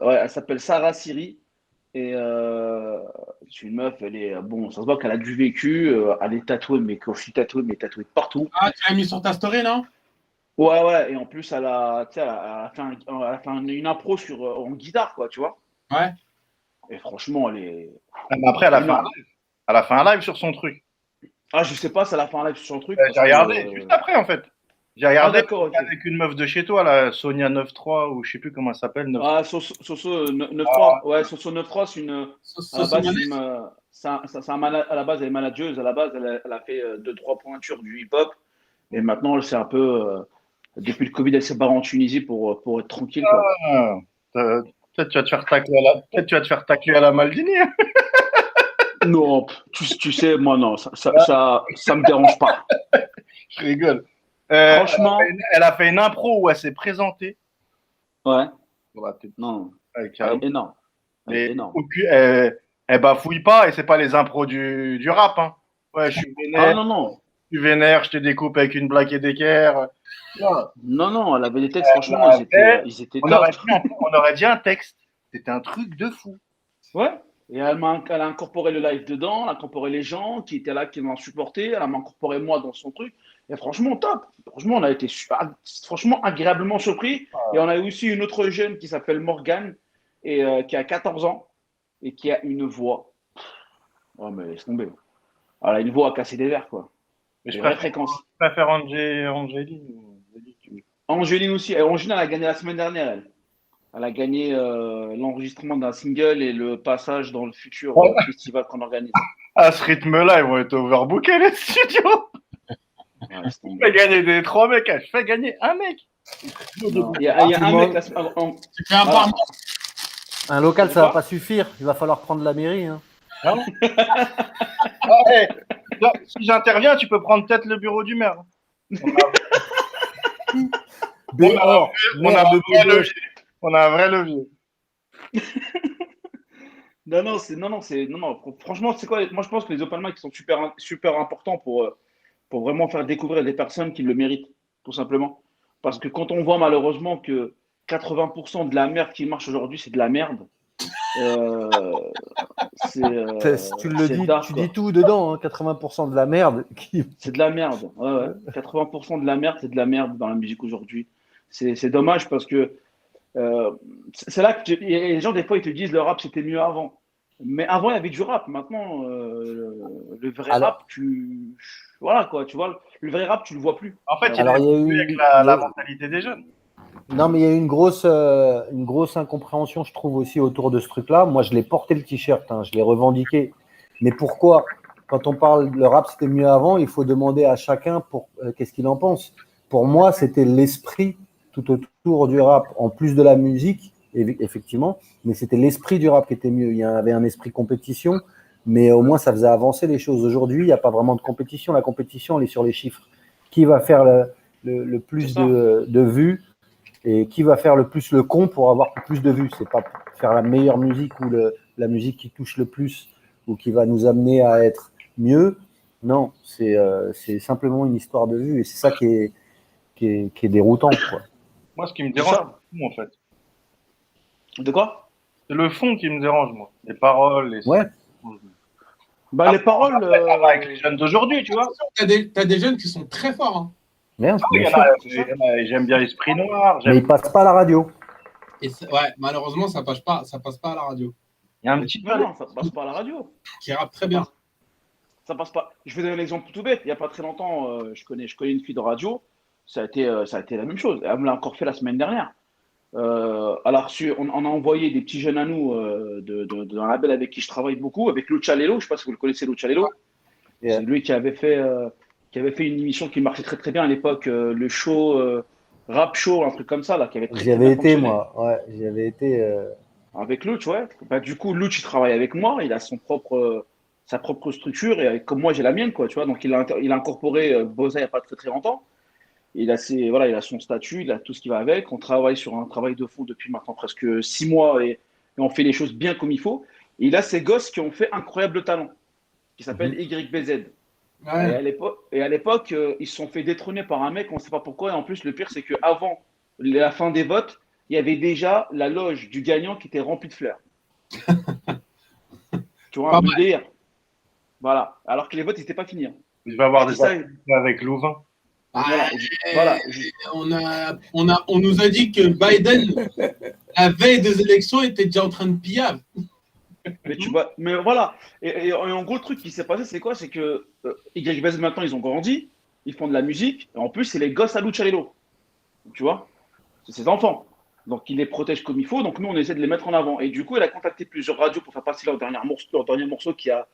Ouais, elle s'appelle Sarah Siri. Et c'est une meuf, elle est. Bon, ça se voit qu'elle a du vécu. Elle est tatouée, mais quand je suis tatouée, mais tatouée de partout. Ah, tu l'as mis sur ta story, non? Ouais. Et en plus, elle a, tu sais, elle a fait une impro en guitare, quoi, tu vois. Ouais. Et franchement, elle est. Mais après, elle a fait un énorme. live. Elle a fait un live sur son truc. Ah, je sais pas si elle a fait un live sur son truc. J'ai regardé juste après, en fait. J'ai regardé d'accord, ok. avec une meuf de chez toi, là, Sonia 93, ou je sais plus comment elle s'appelle. 93. Ah, Soso 9-3. Ouais, Soso 9-3, c'est une. À la base, à la base, elle est manageuse. À la base, elle a fait 2-3 pointures du hip-hop. Et maintenant, c'est un peu. Depuis le Covid, elle s'est barrée en Tunisie pour être tranquille, quoi. Ah, peut-être tu vas te faire tacler à la, peut-être tu vas te faire tacler à la Maldini. Hein. Non, tu sais, moi, non, ça me dérange pas. Je rigole. Franchement, elle a fait une impro où elle s'est présentée. ouais, Voilà, peut-être. non, Avec elle est énorme. Elle est mais énorme. elle bafouille pas et c'est pas les impros du rap. Hein. Ouais, je suis Ah vénère, non, je te découpe avec une blague et d'équerre. non, elle avait des textes, franchement, ils étaient On top. aurait dit un texte. C'était un truc de fou. Ouais. Et elle a incorporé le live dedans, elle a incorporé les gens qui étaient là, qui m'ont supporté, elle m'a incorporé moi dans son truc. Et franchement, top. Franchement, on a été franchement agréablement surpris. Et on a eu aussi une autre jeune qui s'appelle Morgane, et qui a 14 ans, et qui a une voix. Oh, mais laisse tomber. Elle a une voix à casser des verres, quoi. Mais je Des vraies fréquences. préfère Angéline. Angéline aussi. Et Angéline, elle a gagné la semaine dernière, elle. Elle a gagné l'enregistrement d'un single et le passage dans le futur festival qu'on organise. À ce rythme-là, ils vont être overbookés, les studios. Ouais, Je fais gagner des 3 mecs. Je fais gagner un mec. il y a un mec là. Tu fais un par mois. Un local, ça va pas suffire. Il va falloir prendre la mairie. Hein. Ouais. Si j'interviens, tu peux prendre peut-être le bureau du maire. Dehors, merde de Bourgogne. On a un vrai levier. Non. Franchement, c'est quoi? Moi, je pense que les open mic sont super importants pour vraiment faire découvrir des personnes qui le méritent, tout simplement. Parce que quand on voit malheureusement que 80% de la merde qui marche aujourd'hui, c'est de la merde. Tu le dis, dark, tu quoi. dis tout dedans. Hein, 80% de la merde. C'est de la merde. Ouais. 80% de la merde, c'est de la merde dans la musique aujourd'hui. C'est dommage parce que c'est là que les gens, des fois, ils te disent le rap, c'était mieux avant. Mais avant, il y avait du rap. Maintenant, le vrai rap, voilà quoi, tu vois, le vrai rap, tu le vois plus. En fait, Alors, il y a eu avec la mentalité des jeunes. Non, mais il y a eu une grosse incompréhension, je trouve, aussi autour de ce truc-là. Moi, je l'ai porté le t-shirt, hein, je l'ai revendiqué. Mais pourquoi? Quand on parle le rap, c'était mieux avant, il faut demander à chacun qu'est-ce qu'il en pense. Pour moi, c'était l'esprit tout autour du rap, en plus de la musique, effectivement, mais c'était l'esprit du rap qui était mieux. Il y avait un esprit compétition, mais au moins, ça faisait avancer les choses. Aujourd'hui, il n'y a pas vraiment de compétition. La compétition, elle est sur les chiffres. Qui va faire le plus de vues? Et qui va faire le plus le con pour avoir plus de vues? C'est pas faire la meilleure musique ou la musique qui touche le plus ou qui va nous amener à être mieux. Non, c'est simplement une histoire de vue et c'est ça qui est déroutant, quoi. Moi, ce qui me C'est dérange, ça. c'est le fond, en fait. De quoi? C'est le fond qui me dérange, moi. Les paroles, les. Ouais. Bah, les paroles. Après, ça va avec les jeunes d'aujourd'hui, tu vois. T'as des jeunes qui sont très forts. Hein. Bien, Il y bien en a- sûr. il y en a- J'aime bien l'esprit noir. Mais ils passent pas à la radio. Et ouais, malheureusement, ça passe pas à la radio. Il y a un petit peu. Non, ça passe pas à la radio. Qui rappe très bien. Ça passe pas. Je vais donner un exemple tout bête. Il n'y a pas très longtemps, je connais une fille de radio. Ça a été la même chose. Elle me l'a encore fait la semaine dernière. Alors, on a envoyé des petits jeunes à nous d'un label avec qui je travaille beaucoup, avec Lucha Lelo. Je ne sais pas si vous le connaissez, Lucha Lelo. Yeah. C'est lui qui avait fait une émission qui marchait très très bien à l'époque, le show Rap Show, un truc comme ça, là, qui avait très, J'y très avais bien été, fonctionné. moi. Ouais, j'y avais été. Avec Luch, ouais. Bah, du coup, Luch, il travaille avec moi. Il a sa propre structure et comme moi, j'ai la mienne, quoi, tu vois. Donc, il a incorporé Boza il n'y a pas très très longtemps. Il a son statut, il a tout ce qui va avec. On travaille sur un travail de fond depuis maintenant presque 6 mois et on fait les choses bien comme il faut. Et il a ces gosses qui ont fait Incroyable Talent, qui s'appelle YBZ. Ouais. Et à l'époque, ils se sont fait détrôner par un mec, on ne sait pas pourquoi. Et en plus, le pire, c'est qu'avant la fin des votes, il y avait déjà la loge du gagnant qui était remplie de fleurs. Tu vois, Pas un peu mal. délire. Voilà. Alors que les votes n'étaient pas finis. Hein. Je vais avoir Je des dis ça, activités avec Louvain. voilà. On nous a dit que Biden, la veille des élections, était déjà en train de piller. Mais voilà. Et en gros, le truc qui s'est passé, c'est quoi? C'est que YBZ, maintenant, ils ont grandi, ils font de la musique, et en plus, c'est les gosses à Lucha Lelo. Tu vois? C'est ses enfants. Donc, il les protège comme il faut. Donc, nous, on essaie de les mettre en avant. Et du coup, il a contacté plusieurs radios pour faire passer leur dernier morceau qui a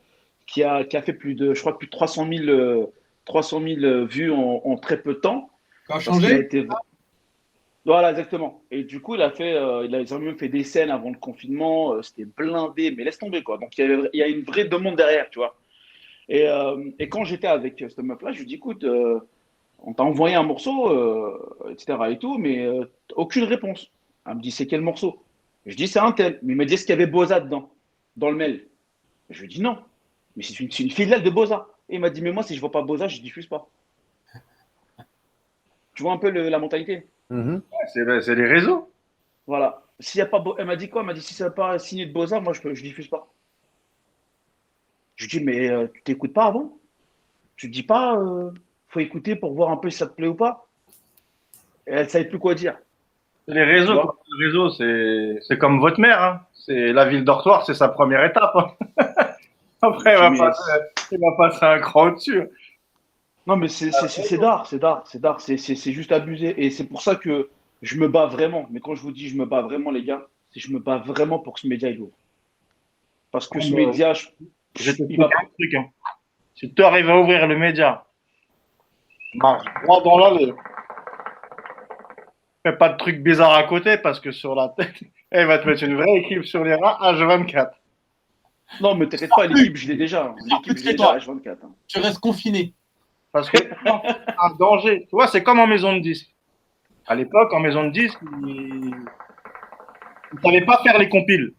fait plus de 300 000 vues en très peu de temps. Ça a Parce qu'il a changé. été... Voilà, exactement. Et du coup, ils ont même fait des scènes avant le confinement. C'était blindé, mais laisse tomber, quoi. Donc, il y a une vraie demande derrière, tu vois. Et quand j'étais avec cette meuf-là, je lui dis, écoute, on t'a envoyé un morceau, etc. et tout, mais aucune réponse. Elle me dit, c'est quel morceau? Je dis, c'est un tel. Mais il m'a dit, est-ce qu'il y avait Boza dedans, dans le mail? Je lui dis, non. Mais c'est une filiale de Boza. Et il m'a dit, mais moi, si je ne vois pas Boza, je ne diffuse pas. Tu vois un peu la mentalité? Mhm. C'est les réseaux. Voilà. S'il y a pas, elle m'a dit quoi? Elle m'a dit, si ça n'a pas signé de Boza, moi, je diffuse pas. Je lui dis, mais tu t'écoutes pas avant? Tu te dis pas, faut écouter pour voir un peu si ça te plaît ou pas? Et elle ne savait plus quoi dire. C'est les réseaux. Tu vois. Quoi. Les réseaux, c'est comme votre mère. Hein. C'est la ville dortoir, c'est sa première étape. Hein. Après, il va passer un cran au-dessus. Non, mais c'est d'art, c'est juste abusé. Et c'est pour ça que je me bats vraiment. Mais quand je vous dis je me bats vraiment, les gars, c'est que je me bats vraiment pour que ce média il ouvre. Parce que ce média, Je vais il t'expliquer va un truc. Hein. Si tu arrives à ouvrir le média, marche droit dans l'allée. Fais pas de trucs bizarres à côté parce que sur la tête, elle va te mettre une vraie équipe sur les reins H24. Non, mais t'inquiète pas, l'équipe, je l'ai déjà. L'équipe, je l'ai déjà H24. Hein. Tu restes confiné. Parce que c'est un danger. Tu vois, c'est comme en maison de disque. À l'époque, en maison de disque, ils ne savaient pas faire les compiles.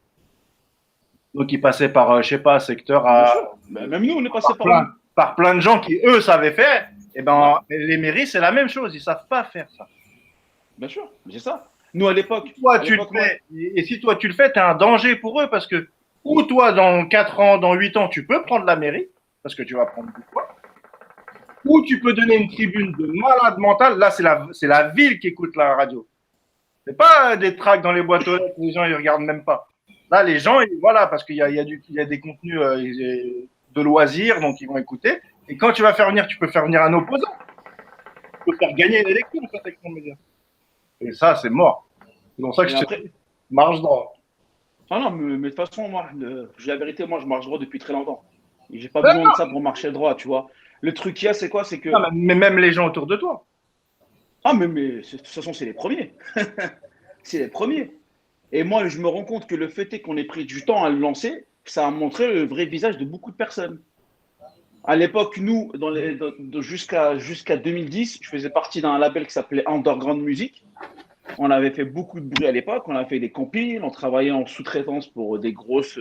Donc, ils passaient par, je sais pas, secteur Bien à. sûr. Mais même nous, on est passé par Par plein de gens qui, eux, savaient faire. Et ben, les mairies, c'est la même chose. Ils savent pas faire ça. Bien sûr, mais c'est ça. Nous, à l'époque. Toi, tu le fais. Et si toi, tu le fais, tu es un danger pour eux parce que, ou toi, dans 4 ans, dans 8 ans, tu peux prendre la mairie parce que tu vas prendre du poids. Ou tu peux donner une tribune de malade mental. Là, c'est la ville qui écoute la radio. C'est pas des tracts dans les boîtes aux lettres, les gens ils regardent même pas. Là, les gens, voilà, parce qu'il y a des contenus de loisirs, donc ils vont écouter. Et quand tu vas faire venir, tu peux faire venir un opposant. Tu peux faire gagner une élection avec ton média. Et ça, c'est mort. C'est pour ça que je marche droit. Ah non, mais de toute façon, moi, j'ai la vérité, moi, je marche droit depuis très longtemps. Et j'ai pas besoin de ça pour marcher droit, tu vois. Le truc qu'il y a, c'est quoi? C'est que. Non, mais même les gens autour de toi. Ah, mais de toute façon, c'est les premiers. C'est les premiers. Et moi, je me rends compte que le fait est qu'on ait pris du temps à le lancer, ça a montré le vrai visage de beaucoup de personnes. À l'époque, nous, jusqu'à 2010, je faisais partie d'un label qui s'appelait Underground Music. On avait fait beaucoup de bruit à l'époque, on a fait des compiles, on travaillait en sous-traitance pour des grosses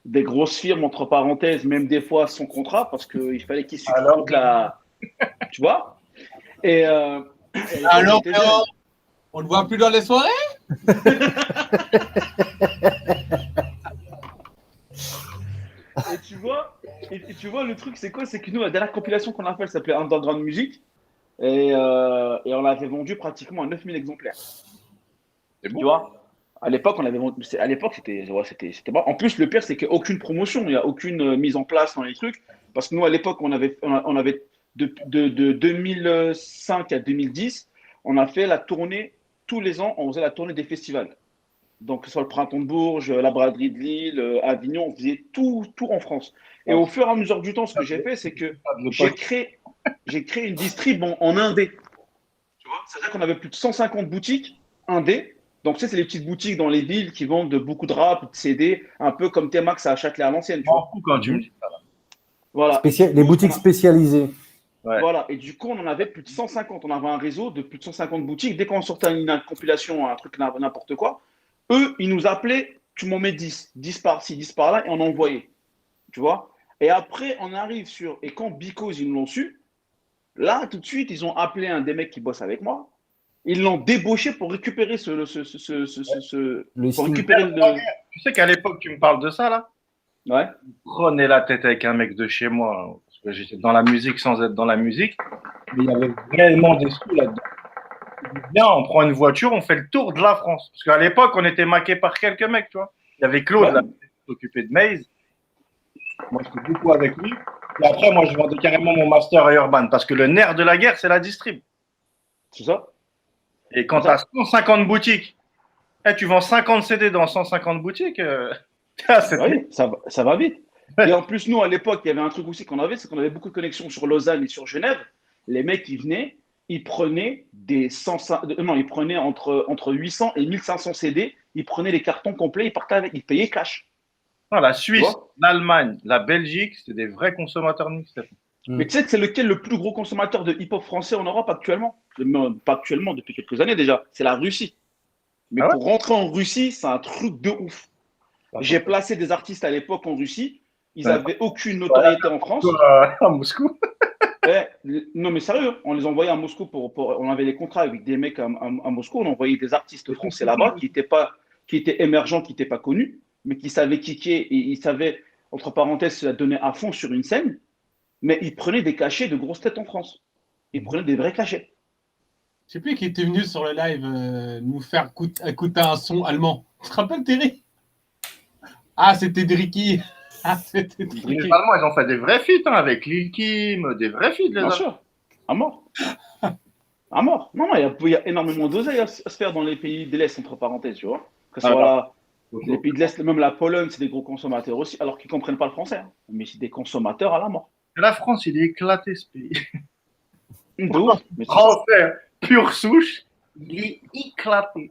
des grosses firmes, entre parenthèses, même des fois sans contrat, parce qu'il fallait qu'ils suivent Alors, toute la. Tu vois? Et, et Alors, j'étais jeune. on ne voit plus dans les soirées? Et tu vois, le truc, c'est quoi? C'est que nous, la dernière compilation qu'on a faite, elle s'appelait Underground Music. Et on l'avait vendu pratiquement à 9000 exemplaires. C'est Tu bon. vois? À l'époque, on l'avait vendu. À l'époque, c'était bon. En plus, le pire, c'est qu'il n'y a aucune promotion, il n'y a aucune mise en place dans les trucs. Parce que nous, à l'époque, on avait de 2005 à 2010, on a fait la tournée tous les ans, on faisait la tournée des festivals. Donc, que ce soit le Printemps de Bourges, la Braderie de Lille, Avignon, on faisait tout en France. Et au fur et à mesure du temps, ce que j'ai fait, c'est que j'ai créé une distrib en indé. Tu vois, c'est-à-dire qu'on avait plus de 150 boutiques indé. Donc, tu sais, c'est les petites boutiques dans les villes qui vendent beaucoup de rap, de CD, un peu comme T-Max à Châtelet à l'ancienne. Je m'en fous quand tu me dis ça. Voilà. Les boutiques spécialisées. Ouais. Voilà. Et du coup, on en avait plus de 150. On avait un réseau de plus de 150 boutiques. Dès qu'on sortait une compilation, un truc, n'importe quoi, eux, ils nous appelaient, tu m'en mets 10, 10 par-ci, 10 par-là, et on envoyait. Tu vois? Et après, on arrive sur. Et quand Because, ils l'ont su, là, tout de suite, ils ont appelé un des mecs qui bosse avec moi. Ils l'ont débauché pour récupérer pour récupérer le. Tu sais qu'à l'époque, tu me parles de ça, là? Ouais. Prenez la tête avec un mec de chez moi, hein, parce que j'étais dans la musique sans être dans la musique, mais il y avait réellement des sous là-dedans. Bien, on prend une voiture, on fait le tour de la France. Parce qu'à l'époque, on était maqué par quelques mecs, tu vois. Il y avait Claude, Ouais. là, qui s'occupait de Maze. Moi, j'étais beaucoup avec lui. Et après, moi, je vendais carrément mon master à Urban, parce que le nerf de la guerre, c'est la distrib. C'est ça? Et quand tu as 150 boutiques, tu vends 50 CD dans 150 boutiques, Oui, ça va vite. Et en plus, nous, à l'époque, il y avait un truc aussi qu'on avait, c'est qu'on avait beaucoup de connexions sur Lausanne et sur Genève. Les mecs, ils venaient, ils prenaient ils prenaient entre 800 et 1500 CD, ils prenaient les cartons complets, ils partaient avec, ils payaient cash. La Suisse, Tu vois? l'Allemagne, la Belgique, c'était des vrais consommateurs mixtapes. Mais tu sais que c'est lequel le plus gros consommateur de hip-hop français en Europe actuellement? Pas actuellement, depuis quelques années déjà. C'est la Russie. Mais Ah ouais? pour rentrer en Russie, c'est un truc de ouf. J'ai placé des artistes à l'époque en Russie. Ils n'avaient aucune notoriété en France. À Moscou. Non, mais sérieux, on les envoyait à Moscou on avait des contrats avec des mecs à Moscou. On envoyait des artistes français là-bas qui étaient émergents, qui n'étaient pas connus, mais qui savaient kicker et ils savaient, entre parenthèses, se la donner à fond sur une scène. Mais ils prenaient des cachets de grosses têtes en France. Ils prenaient des vrais cachets. Je sais plus qui était venu sur le live nous faire écouter un son allemand. Tu te rappelles, Thierry? Ah, c'était Dricky. Ah, c'était Les Dricky. Allemands, ils ont fait des vrais feats avec Lil Kim, des vrais feats, les Bien Allemands. sûr. À mort. À mort. Non, il y a énormément d'oseille à se faire dans les pays de l'Est, entre parenthèses, tu vois. Que ce soit les pays de l'Est, même la Pologne, c'est des gros consommateurs aussi, alors qu'ils ne comprennent pas le français. Hein. Mais c'est des consommateurs à la mort. La France, il est éclaté, ce pays. De ouf. Mais c'est ça. Français, pure souche, il est éclaté.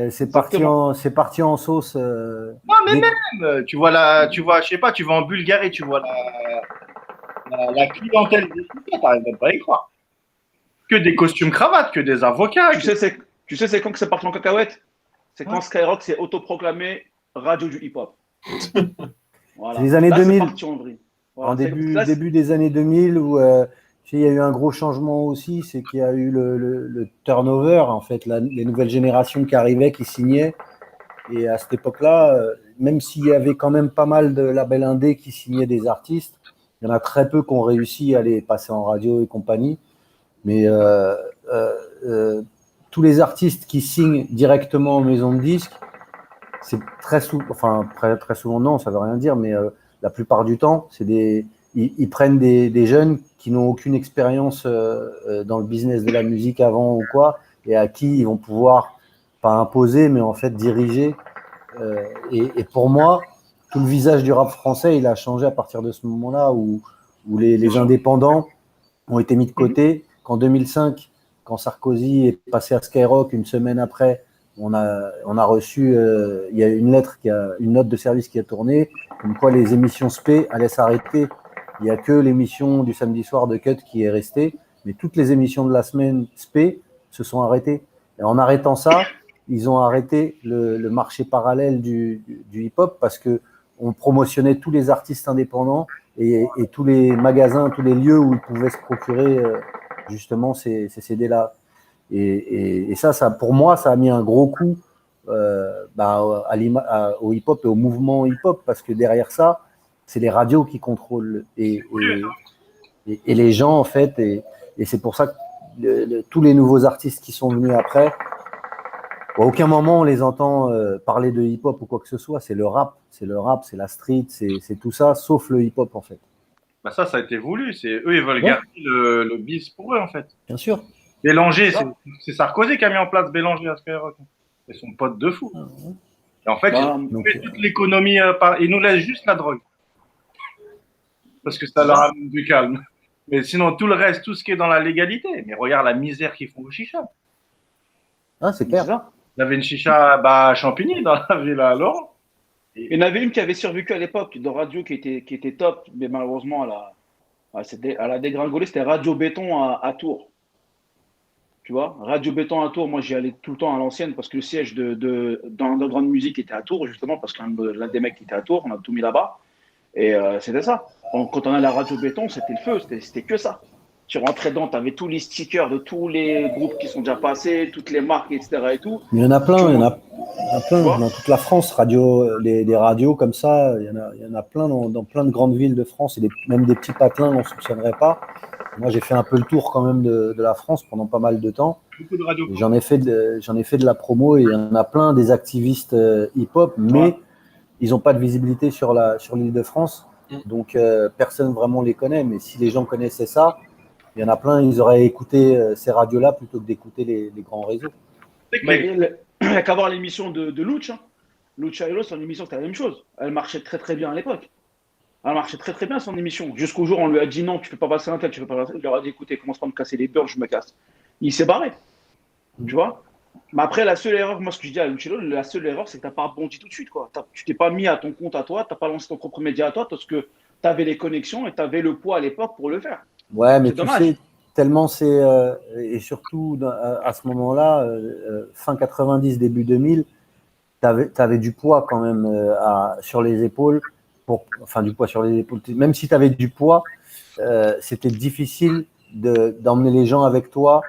C'est parti en sauce. Non, mais même, tu vois, je sais pas, tu vas en Bulgarie, tu vois la clientèle des football, t'arrives même pas à y croire. Que des costumes cravates, que des avocats. Tu sais, c'est quand que c'est parti en cacahuète? C'est quand Skyrock s'est autoproclamé radio du hip-hop. Voilà. C'est les années Là, 2000. c'est parti en vrille. Voilà. En début des années 2000, où il y a eu un gros changement aussi, c'est qu'il y a eu le turnover, en fait, les nouvelles générations qui arrivaient, qui signaient. Et à cette époque-là, même s'il y avait quand même pas mal de labels indés qui signaient des artistes, il y en a très peu qui ont réussi à les passer en radio et compagnie. Mais tous les artistes qui signent directement aux maisons de disques, c'est très souvent non, ça veut rien dire, mais la plupart du temps, ils prennent des jeunes qui n'ont aucune expérience dans le business de la musique avant ou quoi, et à qui ils vont pouvoir, pas imposer, mais en fait diriger. Et pour moi, tout le visage du rap français, il a changé à partir de ce moment-là où les indépendants ont été mis de côté. Qu'en 2005, quand Sarkozy est passé à Skyrock, une semaine après, on a reçu, il y a une note de service qui a tourné, comme quoi les émissions SP allaient s'arrêter. Il n'y a que l'émission du samedi soir de Cut qui est restée, mais toutes les émissions de la semaine SP se sont arrêtées. Et en arrêtant ça, ils ont arrêté le marché parallèle du hip-hop parce que on promotionnait tous les artistes indépendants et tous les magasins, tous les lieux où ils pouvaient se procurer justement ces CD-là. Et ça, pour moi, ça a mis un gros coup au hip-hop et au mouvement hip-hop, parce que derrière ça, c'est les radios qui contrôlent et les gens, en fait. Et c'est pour ça que tous les nouveaux artistes qui sont venus après, à aucun moment on les entend parler de hip-hop ou quoi que ce soit. C'est le rap, c'est la street, c'est tout ça, sauf le hip-hop, en fait. Bah ça a été voulu. Eux, ils veulent garder le biz pour eux, en fait. Bien sûr. Bélanger, c'est Sarkozy qui a mis en place Bélanger à Skyrock. Et son pote de fou. Et en fait, toute l'économie, ils nous laissent juste la drogue. Parce que ça leur amène du calme. Mais sinon, tout le reste, tout ce qui est dans la légalité. Mais regarde la misère qu'ils font au chicha. Ah, c'est clair. Il y avait une chicha à Champigny dans la ville à Laurent. Il y en avait une qui avait survécu à l'époque de radio qui était top, mais malheureusement, elle a dégringolé. C'était Radio Béton à Tours. Tu vois, Radio Béton à Tours, moi j'y allais tout le temps à l'ancienne parce que le siège dans la grande musique était à Tours, justement, parce que l'un des mecs était à Tours, on a tout mis là-bas. Et c'était ça. Quand on allait à la Radio Béton, c'était le feu, c'était que ça. Tu rentrais dedans, tu avais tous les stickers de tous les groupes qui sont déjà passés, toutes les marques, etc. Et tout. Il y en a plein, il y en a plein dans toute la France, des radios comme ça, il y en a plein dans plein de grandes villes de France, et même des petits patelins qu'on ne soupçonnerait pas. Moi, j'ai fait un peu le tour quand même de la France pendant pas mal de temps. Beaucoup de radios. J'en ai fait de la promo, et il y en a plein des activistes hip-hop, mais ils n'ont pas de visibilité sur l'île de France. Donc, personne vraiment les connaît. Mais si les gens connaissaient ça, il y en a plein, ils auraient écouté ces radios-là plutôt que d'écouter les grands réseaux. Il n'y a qu'à voir l'émission de Luch. Lucha Hello, son émission, c'était la même chose. Elle marchait très très bien à l'époque. Elle marchait très très bien son émission. Jusqu'au jour où on lui a dit non, tu ne peux pas passer un tel, tu peux pas passer. Il leur a dit écoutez, commence pas à me casser les beurres, je me casse. Il s'est barré. Tu vois. Mais après, la seule erreur, moi ce que je dis à Lucha Hello, la seule erreur, c'est que tu n'as pas rebondi tout de suite. Tu t'es pas mis à ton compte à toi, tu n'as pas lancé ton propre média à toi, parce que tu avais les connexions et tu avais le poids à l'époque pour le faire. Ouais, mais tu sais, tellement c'est. Et surtout à ce moment-là, fin 90, début 2000, tu avais du poids quand même sur les épaules. Du poids sur les épaules. Même si tu avais du poids, c'était difficile d'emmener les gens avec toi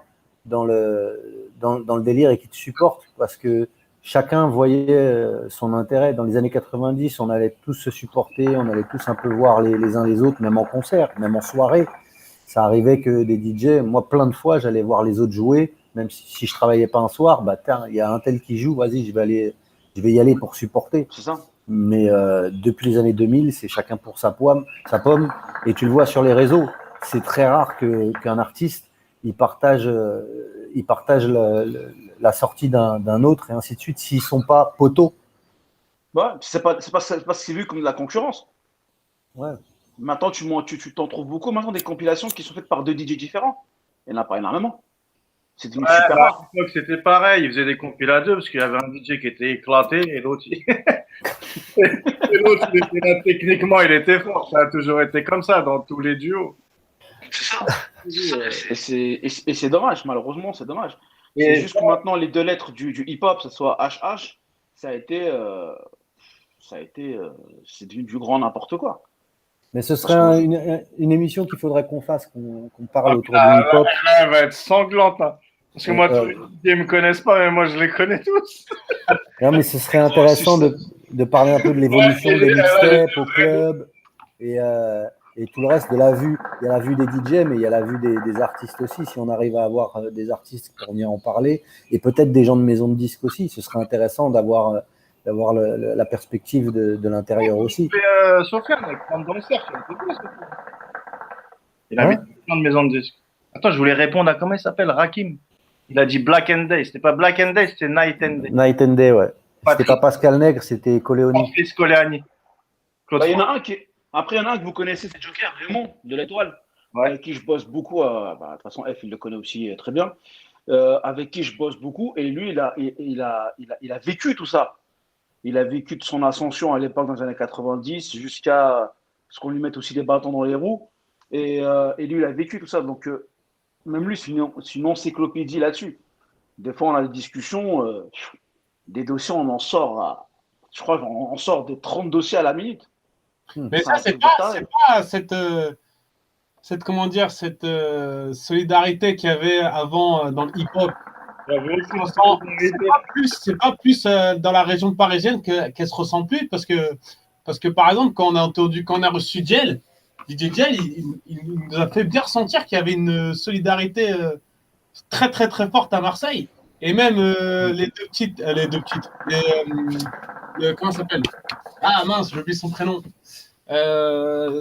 dans le délire et qui te supportent, parce que chacun voyait son intérêt. Dans les années 90, on allait tous se supporter, on allait tous un peu voir les uns les autres, même en concert, même en soirée. Ça arrivait que des DJ, moi plein de fois, j'allais voir les autres jouer, même si je travaillais pas un soir, il y a un tel qui joue, vas-y, je vais y aller pour supporter. C'est ça. Mais depuis les années 2000, c'est chacun pour sa pomme. Et tu le vois sur les réseaux, c'est très rare qu'un artiste il partage la sortie d'un autre et ainsi de suite s'ils sont pas poteaux. Ouais, c'est pas c'est vu comme de la concurrence. Ouais. Maintenant, tu t'en trouves beaucoup maintenant des compilations qui sont faites par deux DJ différents. Il n'y en a pas énormément. C'est super rare. À l'époque, c'était pareil. Ils faisaient des compiles à deux parce qu'il y avait un DJ qui était éclaté et l'autre, techniquement, il était fort. Ça a toujours été comme ça dans tous les duos. C'est ça. Et c'est dommage, malheureusement, c'est dommage. C'est juste que maintenant, les deux lettres du hip-hop, que ce soit HH, c'est devenu du grand n'importe quoi. Mais ce serait une émission qu'il faudrait qu'on fasse, qu'on parle autour du hip-hop. Elle va être sanglante. Hein. Parce que moi, tous les DJ ne me connaissent pas, mais moi, je les connais tous. Non, mais ce serait intéressant de parler un peu de l'évolution des mixtapes au club et tout le reste de la vue. Il y a la vue des DJ, mais il y a la vue des artistes aussi. Si on arrive à avoir des artistes pour venir en parler, et peut-être des gens de maison de disques aussi, ce serait intéressant d'avoir la perspective de l'intérieur aussi. Sofiane, avec Prendre dans le cercle. Il avait plein de maisons de disques. Attends, je voulais répondre à comment il s'appelle, Rakim. Il a dit Black and Day. C'était pas Black and Day, c'était Night and Day. Night and Day, ouais. C'était pas Pascal Nègre, c'était Coléoni. Patrice Coléani. Il y en a un Après, il y en a un que vous connaissez, c'est Joker, Raymond, de l'Étoile, avec qui je bosse beaucoup. De toute façon, F, il le connaît aussi très bien. Avec qui je bosse beaucoup. Et lui, il a vécu tout ça. Il a vécu de son ascension à l'époque dans les années 90 jusqu'à ce qu'on lui mette aussi des bâtons dans les roues. Et lui, il a vécu tout ça. Donc, même lui, c'est une encyclopédie là-dessus. Des fois, on a des discussions, des dossiers, on en sort Je crois qu'on sort des 30 dossiers à la minute. Mais C'est ça, un c'est truc de pas, taré. comment dire, cette solidarité qu'il y avait avant dans le hip-hop. C'est pas plus dans la région parisienne qu'elle se ressent plus parce que par exemple, quand on a reçu Jel, DJ Jel, il nous a fait bien ressentir qu'il y avait une solidarité très, très, très forte à Marseille. Et même comment ça s'appelle? Ah mince, j'ai oublié son prénom.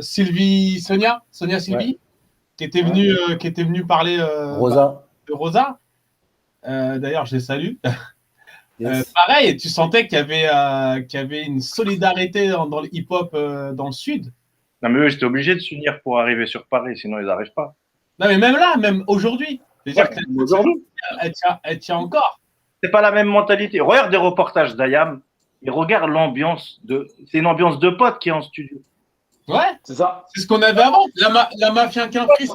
Sonia Sylvie, qui était venue parler Rosa. de Rosa. D'ailleurs, je les salue. Yes. Pareil, tu sentais qu'il y avait une solidarité dans le hip-hop dans le sud. Non, mais eux, j'étais obligé de s'unir pour arriver sur Paris, sinon ils n'arrivent pas. Non, mais même là, même aujourd'hui. C'est-à-dire que Aujourd'hui, elle tient encore. c'est pas la même mentalité. Regarde des reportages d'Ayam et regarde l'ambiance c'est une ambiance de potes qui est en studio. Ouais, C'est ça. c'est ce qu'on avait avant. La mafia Quinfri,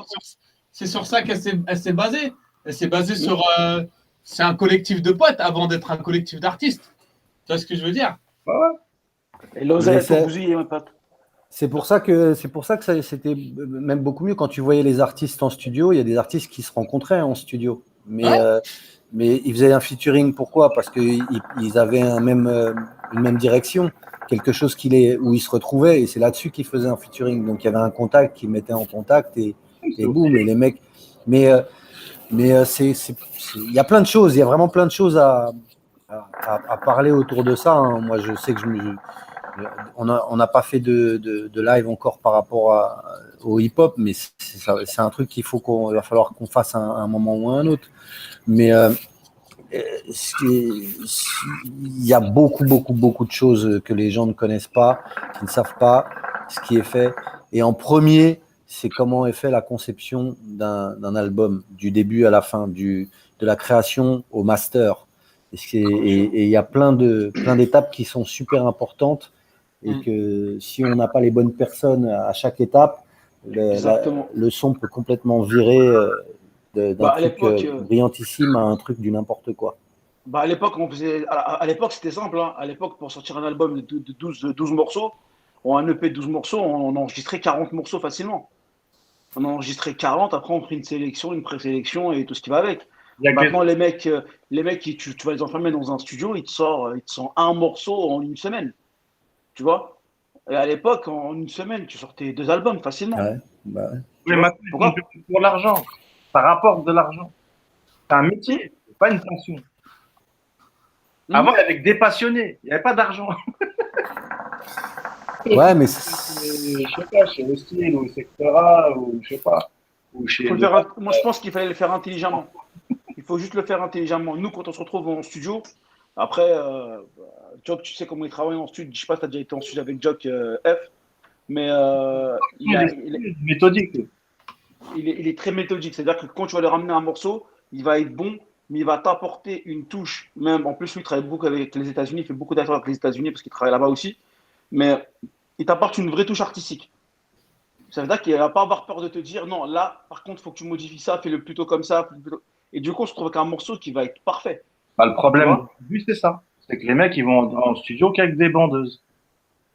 c'est sur ça qu'elle s'est basée. Elle s'est basée sur. C'est un collectif de potes avant d'être un collectif d'artistes. Tu vois ce que je veux dire? Et l'oseille, Mais ton bousille, mon pote. C'est pour ça que c'était même beaucoup mieux quand tu voyais les artistes en studio. Il y a des artistes qui se rencontraient en studio, mais ils faisaient un featuring. Pourquoi? Parce qu'ils avaient une même direction, quelque chose où ils se retrouvaient, et c'est là-dessus qu'ils faisaient un featuring. Donc il y avait un contact qui mettait en contact et boum, et les mecs. Mais il y a plein de choses. Il y a vraiment plein de choses à parler autour de ça. Hein. Moi, je sais que on n'a pas fait de live encore par rapport au hip-hop, mais c'est un truc qu'il va falloir qu'on fasse à un moment ou à un autre. Mais il y a beaucoup de choses que les gens ne connaissent pas, qui ne savent pas ce qui est fait. Et en premier, c'est comment est fait la conception d'un album, du début à la fin, de la création au master. Et il y a plein d'étapes qui sont super importantes. Et que si on n'a pas les bonnes personnes à chaque étape, le son peut complètement virer d'un truc brillantissime à un truc du n'importe quoi. À l'époque, à l'époque, c'était simple. Hein. À l'époque, pour sortir un album de 12 morceaux, ou un EP de 12 morceaux, on enregistrait 40 morceaux facilement. On enregistrait 40, après on prit une sélection, une présélection et tout ce qui va avec. Maintenant, les mecs, tu vas les enfermer dans un studio, ils te sortent un morceau en une semaine. Tu vois? Et à l'époque, en une semaine, tu sortais 2 albums facilement. Ouais. Oui, maintenant, pour l'argent. Ça rapporte de l'argent. C'est un métier, c'est pas une passion. Avant, il y avait que des passionnés, il n'y avait pas d'argent. Ouais, mais je sais pas, chez le style ou Sectora, ou je sais pas. Ou chez moi, je pense qu'il fallait le faire intelligemment. Il faut juste le faire intelligemment. Nous, quand on se retrouve en studio, après, Jock, tu sais comment il travaille en studio. Je sais pas si tu as déjà été en studio avec Jock F, mais il est méthodique. Il est très méthodique. C'est-à-dire que quand tu vas lui ramener un morceau, il va être bon, mais il va t'apporter une touche. Même en plus, lui, il travaille beaucoup avec les États-Unis. Il fait beaucoup d'affaires avec les États-Unis parce qu'il travaille là-bas aussi. Mais il t'apporte une vraie touche artistique. Ça veut dire qu'il ne va pas avoir peur de te dire non, là, par contre, il faut que tu modifies ça, fais-le plutôt comme ça. Et du coup, on se trouve avec un morceau qui va être parfait. Le problème, c'est ça. C'est que les mecs, ils vont en studio qu'avec des bandeuses.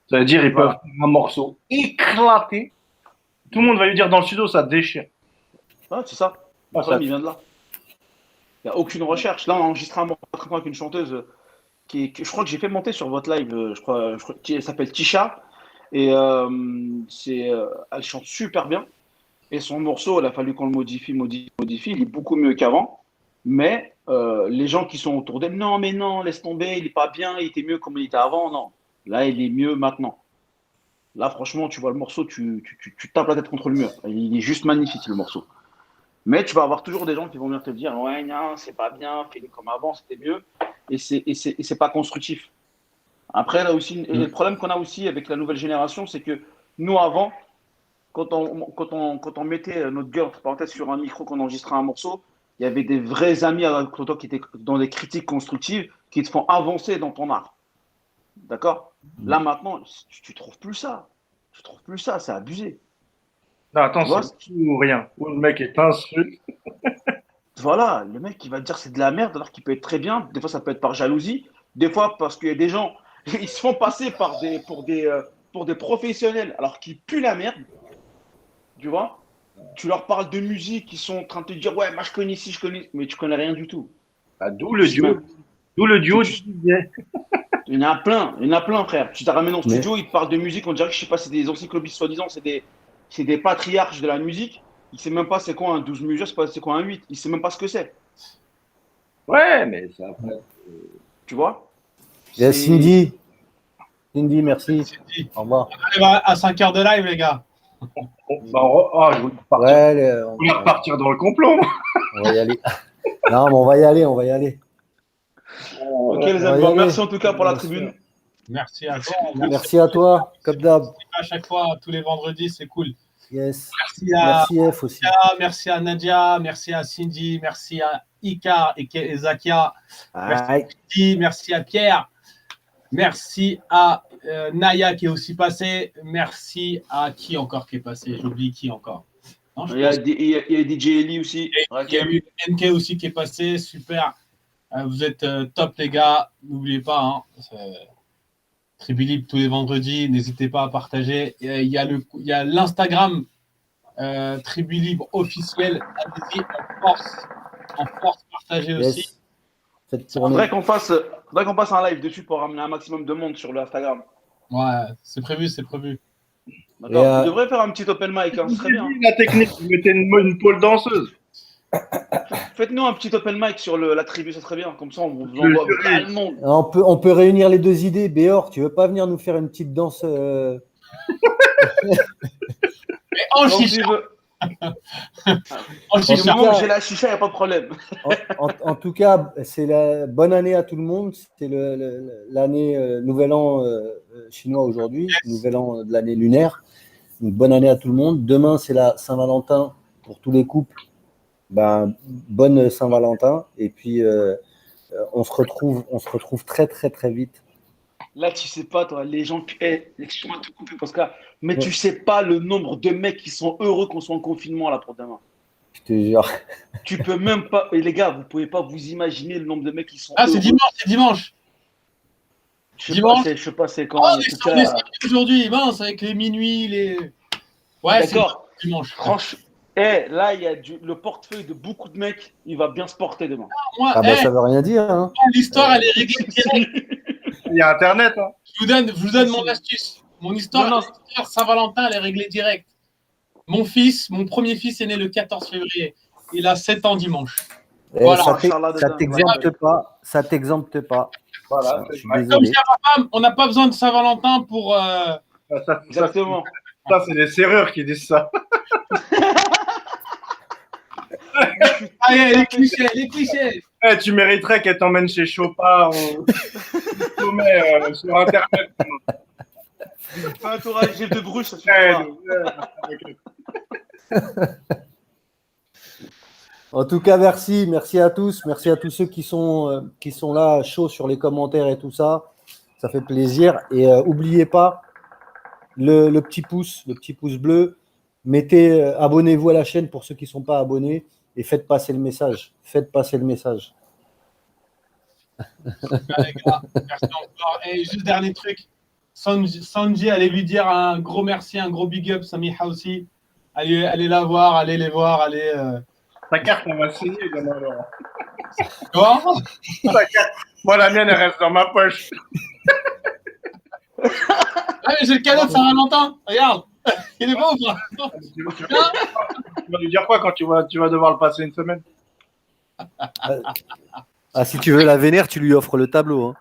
Ça veut dire ils peuvent faire un morceau éclaté. Tout le monde va lui dire dans le studio, ça déchire. Ouais, c'est ça. Le problème, il vient de là. Il n'y a aucune recherche. Là, on a enregistré un morceau avec une chanteuse je crois que j'ai fait monter sur votre live. Je crois elle s'appelle Tisha. Et elle chante super bien. Et son morceau, il a fallu qu'on le modifie. Il est beaucoup mieux qu'avant. Mais les gens qui sont autour d'elle, non, mais non, laisse tomber, il n'est pas bien, il était mieux comme il était avant. Non, là, il est mieux maintenant. Là, franchement, tu vois le morceau, tu tapes la tête contre le mur. Il est juste magnifique, le morceau. Mais tu vas avoir toujours des gens qui vont venir te dire, ouais, non, c'est pas bien, fais-le comme avant, c'était mieux. Et c'est pas constructif. Après, là aussi, le problème qu'on a aussi avec la nouvelle génération, c'est que nous, avant, quand on mettait notre gueule, entre parenthèses, sur un micro, qu'on enregistrait un morceau, il y avait des vrais amis avec toi qui étaient dans des critiques constructives qui te font avancer dans ton art. D'accord? Là, maintenant, tu trouves plus ça. Tu trouves plus ça, c'est abusé. Non, attends, c'est tout ou rien. Ou le mec est insulte. Voilà, le mec, il va te dire c'est de la merde alors qu'il peut être très bien. Des fois, ça peut être par jalousie. Des fois, parce qu'il y a des gens. Ils se font passer pour des professionnels alors qu'ils puent la merde. Tu vois? Tu leur parles de musique, ils sont en train de te dire ouais, moi je connais ici, je connais, mais tu connais rien du tout. Bah, d'où le duo. Même- D'où le duo. Il y en a plein, frère. Tu t'as ramené dans le Mais- studio, ils te parlent de musique, on dirait que je sais pas, c'est des encyclopédistes soi-disant, c'est des patriarches de la musique. Il sait même pas c'est quoi un 12 mesures, c'est quoi un 8. Il sait même pas ce que c'est. Ouais, mais ça après. Tu vois? Il y a C'est- Cindy. Cindy, merci. Cindy. Au revoir. On arrive à 5 heures de live, les gars. Je voulais repartir, Ouais, je voulais repartir dans le complot. on va y aller. Non, mais on va y aller, on va y aller. Ok, les on va y amis, aller. merci en tout cas pour la Bien tribune. Merci à toi. Merci à toi, comme d'hab. À chaque fois, tous les vendredis, c'est cool. Yes. Merci à Merci F aussi. merci à Nadia, merci à Cindy, merci à Ika et Zakia, Aïe. merci à Pierre, merci à Naya qui est aussi passé, merci à qui encore qui est passé, j'oublie qui encore. Non, je Il y a, pense il y a DJ Eli aussi. qu'il y a eu NK aussi qui est passé, super. Vous êtes top les gars, n'oubliez pas, hein, Tribu Libre tous les vendredis, n'hésitez pas à partager. Il y a l'Instagram Tribu Libre officiel, allez-y en force partagez aussi. Yes. Faites Faudrait tourner. qu'on fasse un live dessus pour ramener un maximum de monde sur le Instagram. Ouais, c'est prévu, c'est prévu. D'accord. Et, On devrait faire un petit open mic, hein, ce serait bien. La technique, vous mettez une pole danseuse. Faites-nous un petit open mic sur la tribu, ça serait bien. Comme ça, on vous Je envoie serai- plein de monde. On peut réunir les deux idées. Béor, tu veux pas venir nous faire une petite danse Mais en Quand chicha, tu veux. en Du chicha. moment où j'ai la chicha, il n'y a pas de problème. en tout cas, c'est la bonne année à tout le monde. C'est l'année Nouvel An chinois aujourd'hui, Nouvel An de l'année lunaire. Donc, bonne année à tout le monde. Demain, c'est la Saint-Valentin pour tous les couples. Ben, bonne Saint-Valentin. Et puis, on se retrouve très, très, très vite. Là, tu sais pas, toi, les gens. Excuse-moi de te couper, Pascal. Mais Ouais. tu sais pas le nombre de mecs qui sont heureux qu'on soit en confinement là pour demain. Je te jure. Tu peux même pas. Et les gars, vous pouvez pas vous imaginer le nombre de mecs qui sont Ah, heureux. c'est dimanche, c'est dimanche. Je sais dimanche. pas, je sais pas c'est quand. Oh, mais c'est en tout sur cas, les séries aujourd'hui, mince, avec les minuit, les. Ouais, c'est D'accord. dimanche. Franchement, là, il y a le portefeuille de beaucoup de mecs. Il va bien se porter demain. Moi, Ah ben, ça veut rien dire. Hein. l'histoire, elle est réglée direct. Il y a Internet. Hein. Je vous donne mon astuce. Mon histoire, Non. l'histoire Saint-Valentin, elle est réglée direct. Mon premier fils est né le 14 février. Il a 7 ans dimanche. Et Voilà. ça t'exempte pas. Ça t'exempte pas. Voilà. Je suis Comme désolé. dit à ma femme, on n'a pas besoin de Saint-Valentin pour. Exactement. Ça, c'est les serrures qui disent ça. Allez, les clichés. Eh, tu mériterais qu'elle t'emmène chez Chopin au sommet sur Internet. Fais un tour avec Jeff de Bruges, ça Eh, suffira. En tout cas, merci à tous. Merci à tous ceux qui sont là, chauds sur les commentaires et tout ça. Ça fait plaisir. Et n'oubliez pas le petit pouce bleu. Mettez, abonnez-vous à la chaîne pour ceux qui ne sont pas abonnés et faites passer le message. Super, les gars. Merci encore. Et juste dernier truc. Sanji, allez lui dire un gros merci, un gros big up. Samiha aussi. Allez la voir, allez les voir, allez. Ta carte, on va signer demain. Alors. Quoi Ta carte. Moi, la mienne, elle reste dans ma poche. Ah, mais j'ai le cadeau de Saint-Valentin. Regarde. Il est beau ou pas Tu vas lui dire quoi quand tu vas devoir le passer une semaine? Ah, si tu veux la vénère, tu lui offres le tableau. Hein.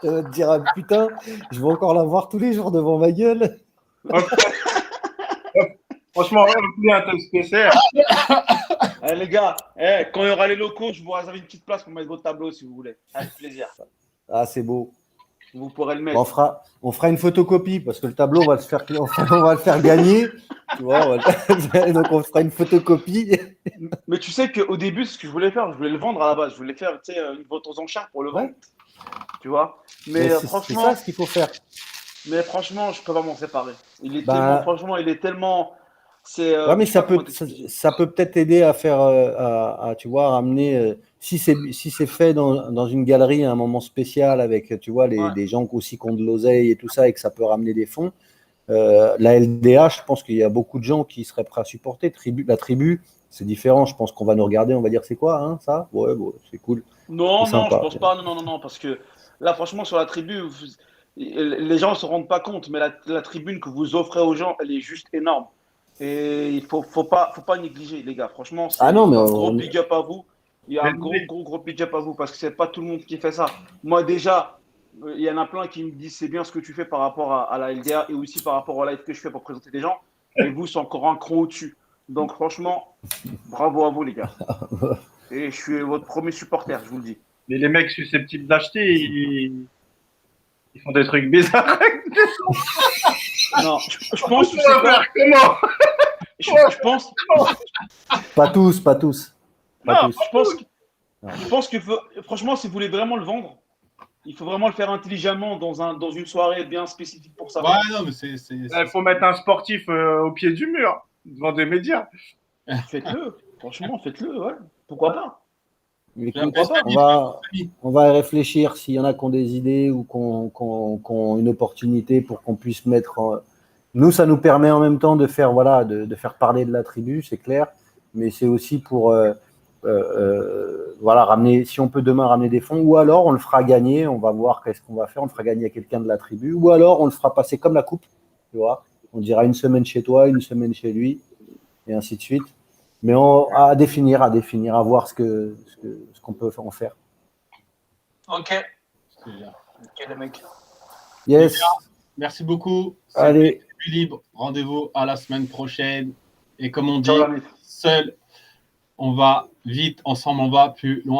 Elle va te dire, ah, putain, je vais encore la voir tous les jours devant ma gueule. Franchement, on fait un test PCR. Allez, les gars, quand il y aura les locaux, je vous réserve une petite place pour mettre votre tableau si vous voulez. Avec plaisir. Ah, c'est beau. Vous pourrez le mettre. On fera une photocopie parce que le tableau, on va le faire gagner. Tu vois, donc on fera une photocopie. Mais tu sais qu'au début, c'est ce que je voulais faire. Je voulais le vendre à la base. Je voulais faire une vente aux enchères pour le vendre. Ouais. Tu vois. Mais c'est franchement, ça ce qu'il faut faire. mais franchement, je peux pas m'en séparer. Bah, Franchement, il est tellement. C'est, Ouais, mais je sais pas comment ça, t'expliquer. ça peut peut-être aider à faire, tu vois, ramener, si c'est fait dans une galerie à un moment spécial avec, tu vois, Ouais. des gens aussi qui ont de l'oseille et tout ça et que ça peut ramener des fonds. La LDA, je pense qu'il y a beaucoup de gens qui seraient prêts à supporter. La tribu, c'est différent. Je pense qu'on va nous regarder, on va dire c'est quoi, hein, ça? Ouais, bon, c'est cool, c'est Non, non, je sympa. pense pas. Non, non, non, non, parce que là, franchement, sur la tribu, les gens ne se rendent pas compte, mais la tribune que vous offrez aux gens, elle est juste énorme. Et il faut pas négliger, les gars. Franchement, Ah il non, mais faut un gros big up à vous. Il y a Mais un gros big up à vous parce que c'est pas tout le monde qui fait ça. Moi, déjà, il y en a plein qui me disent c'est bien ce que tu fais par rapport à la LDA et aussi par rapport au live que je fais pour présenter des gens. Mais vous, c'est encore un cran au-dessus. Donc, franchement, bravo à vous, les gars. Et je suis votre premier supporter, je vous le dis. mais les mecs susceptibles d'acheter, ils font des trucs bizarres. Non, je pense, tu On sais va quoi? faire comment? Je pense, pas tous, pas tous, pas Non, tous. je pense, Non. je pense que franchement, si vous voulez vraiment le vendre, il faut vraiment le faire intelligemment dans une soirée bien spécifique pour ça. Ouais, non, mais il faut mettre un sportif au pied du mur, devant des médias. Faites-le, franchement, faites-le, ouais. Pourquoi pas? Écoute, Pourquoi pas? on va y réfléchir s'il y en a qui ont des idées ou qui ont une opportunité pour qu'on puisse mettre. Nous, ça nous permet en même temps de faire, voilà, de faire parler de la tribu, c'est clair, mais c'est aussi pour, voilà, ramener, si on peut demain ramener des fonds, ou alors on le fera gagner, on va voir qu'est-ce qu'on va faire, on le fera gagner à quelqu'un de la tribu, ou alors on le fera passer comme la coupe, tu vois, on dira une semaine chez toi, une semaine chez lui, et ainsi de suite. Mais à définir, à voir ce qu'on peut en faire. Ok. Ok, les mecs. Yes. Merci beaucoup. Allez. C'était Libre. Rendez-vous à la semaine prochaine. Et comme on dit, Ciao, l'ami. seul, on va vite, ensemble, on va plus loin.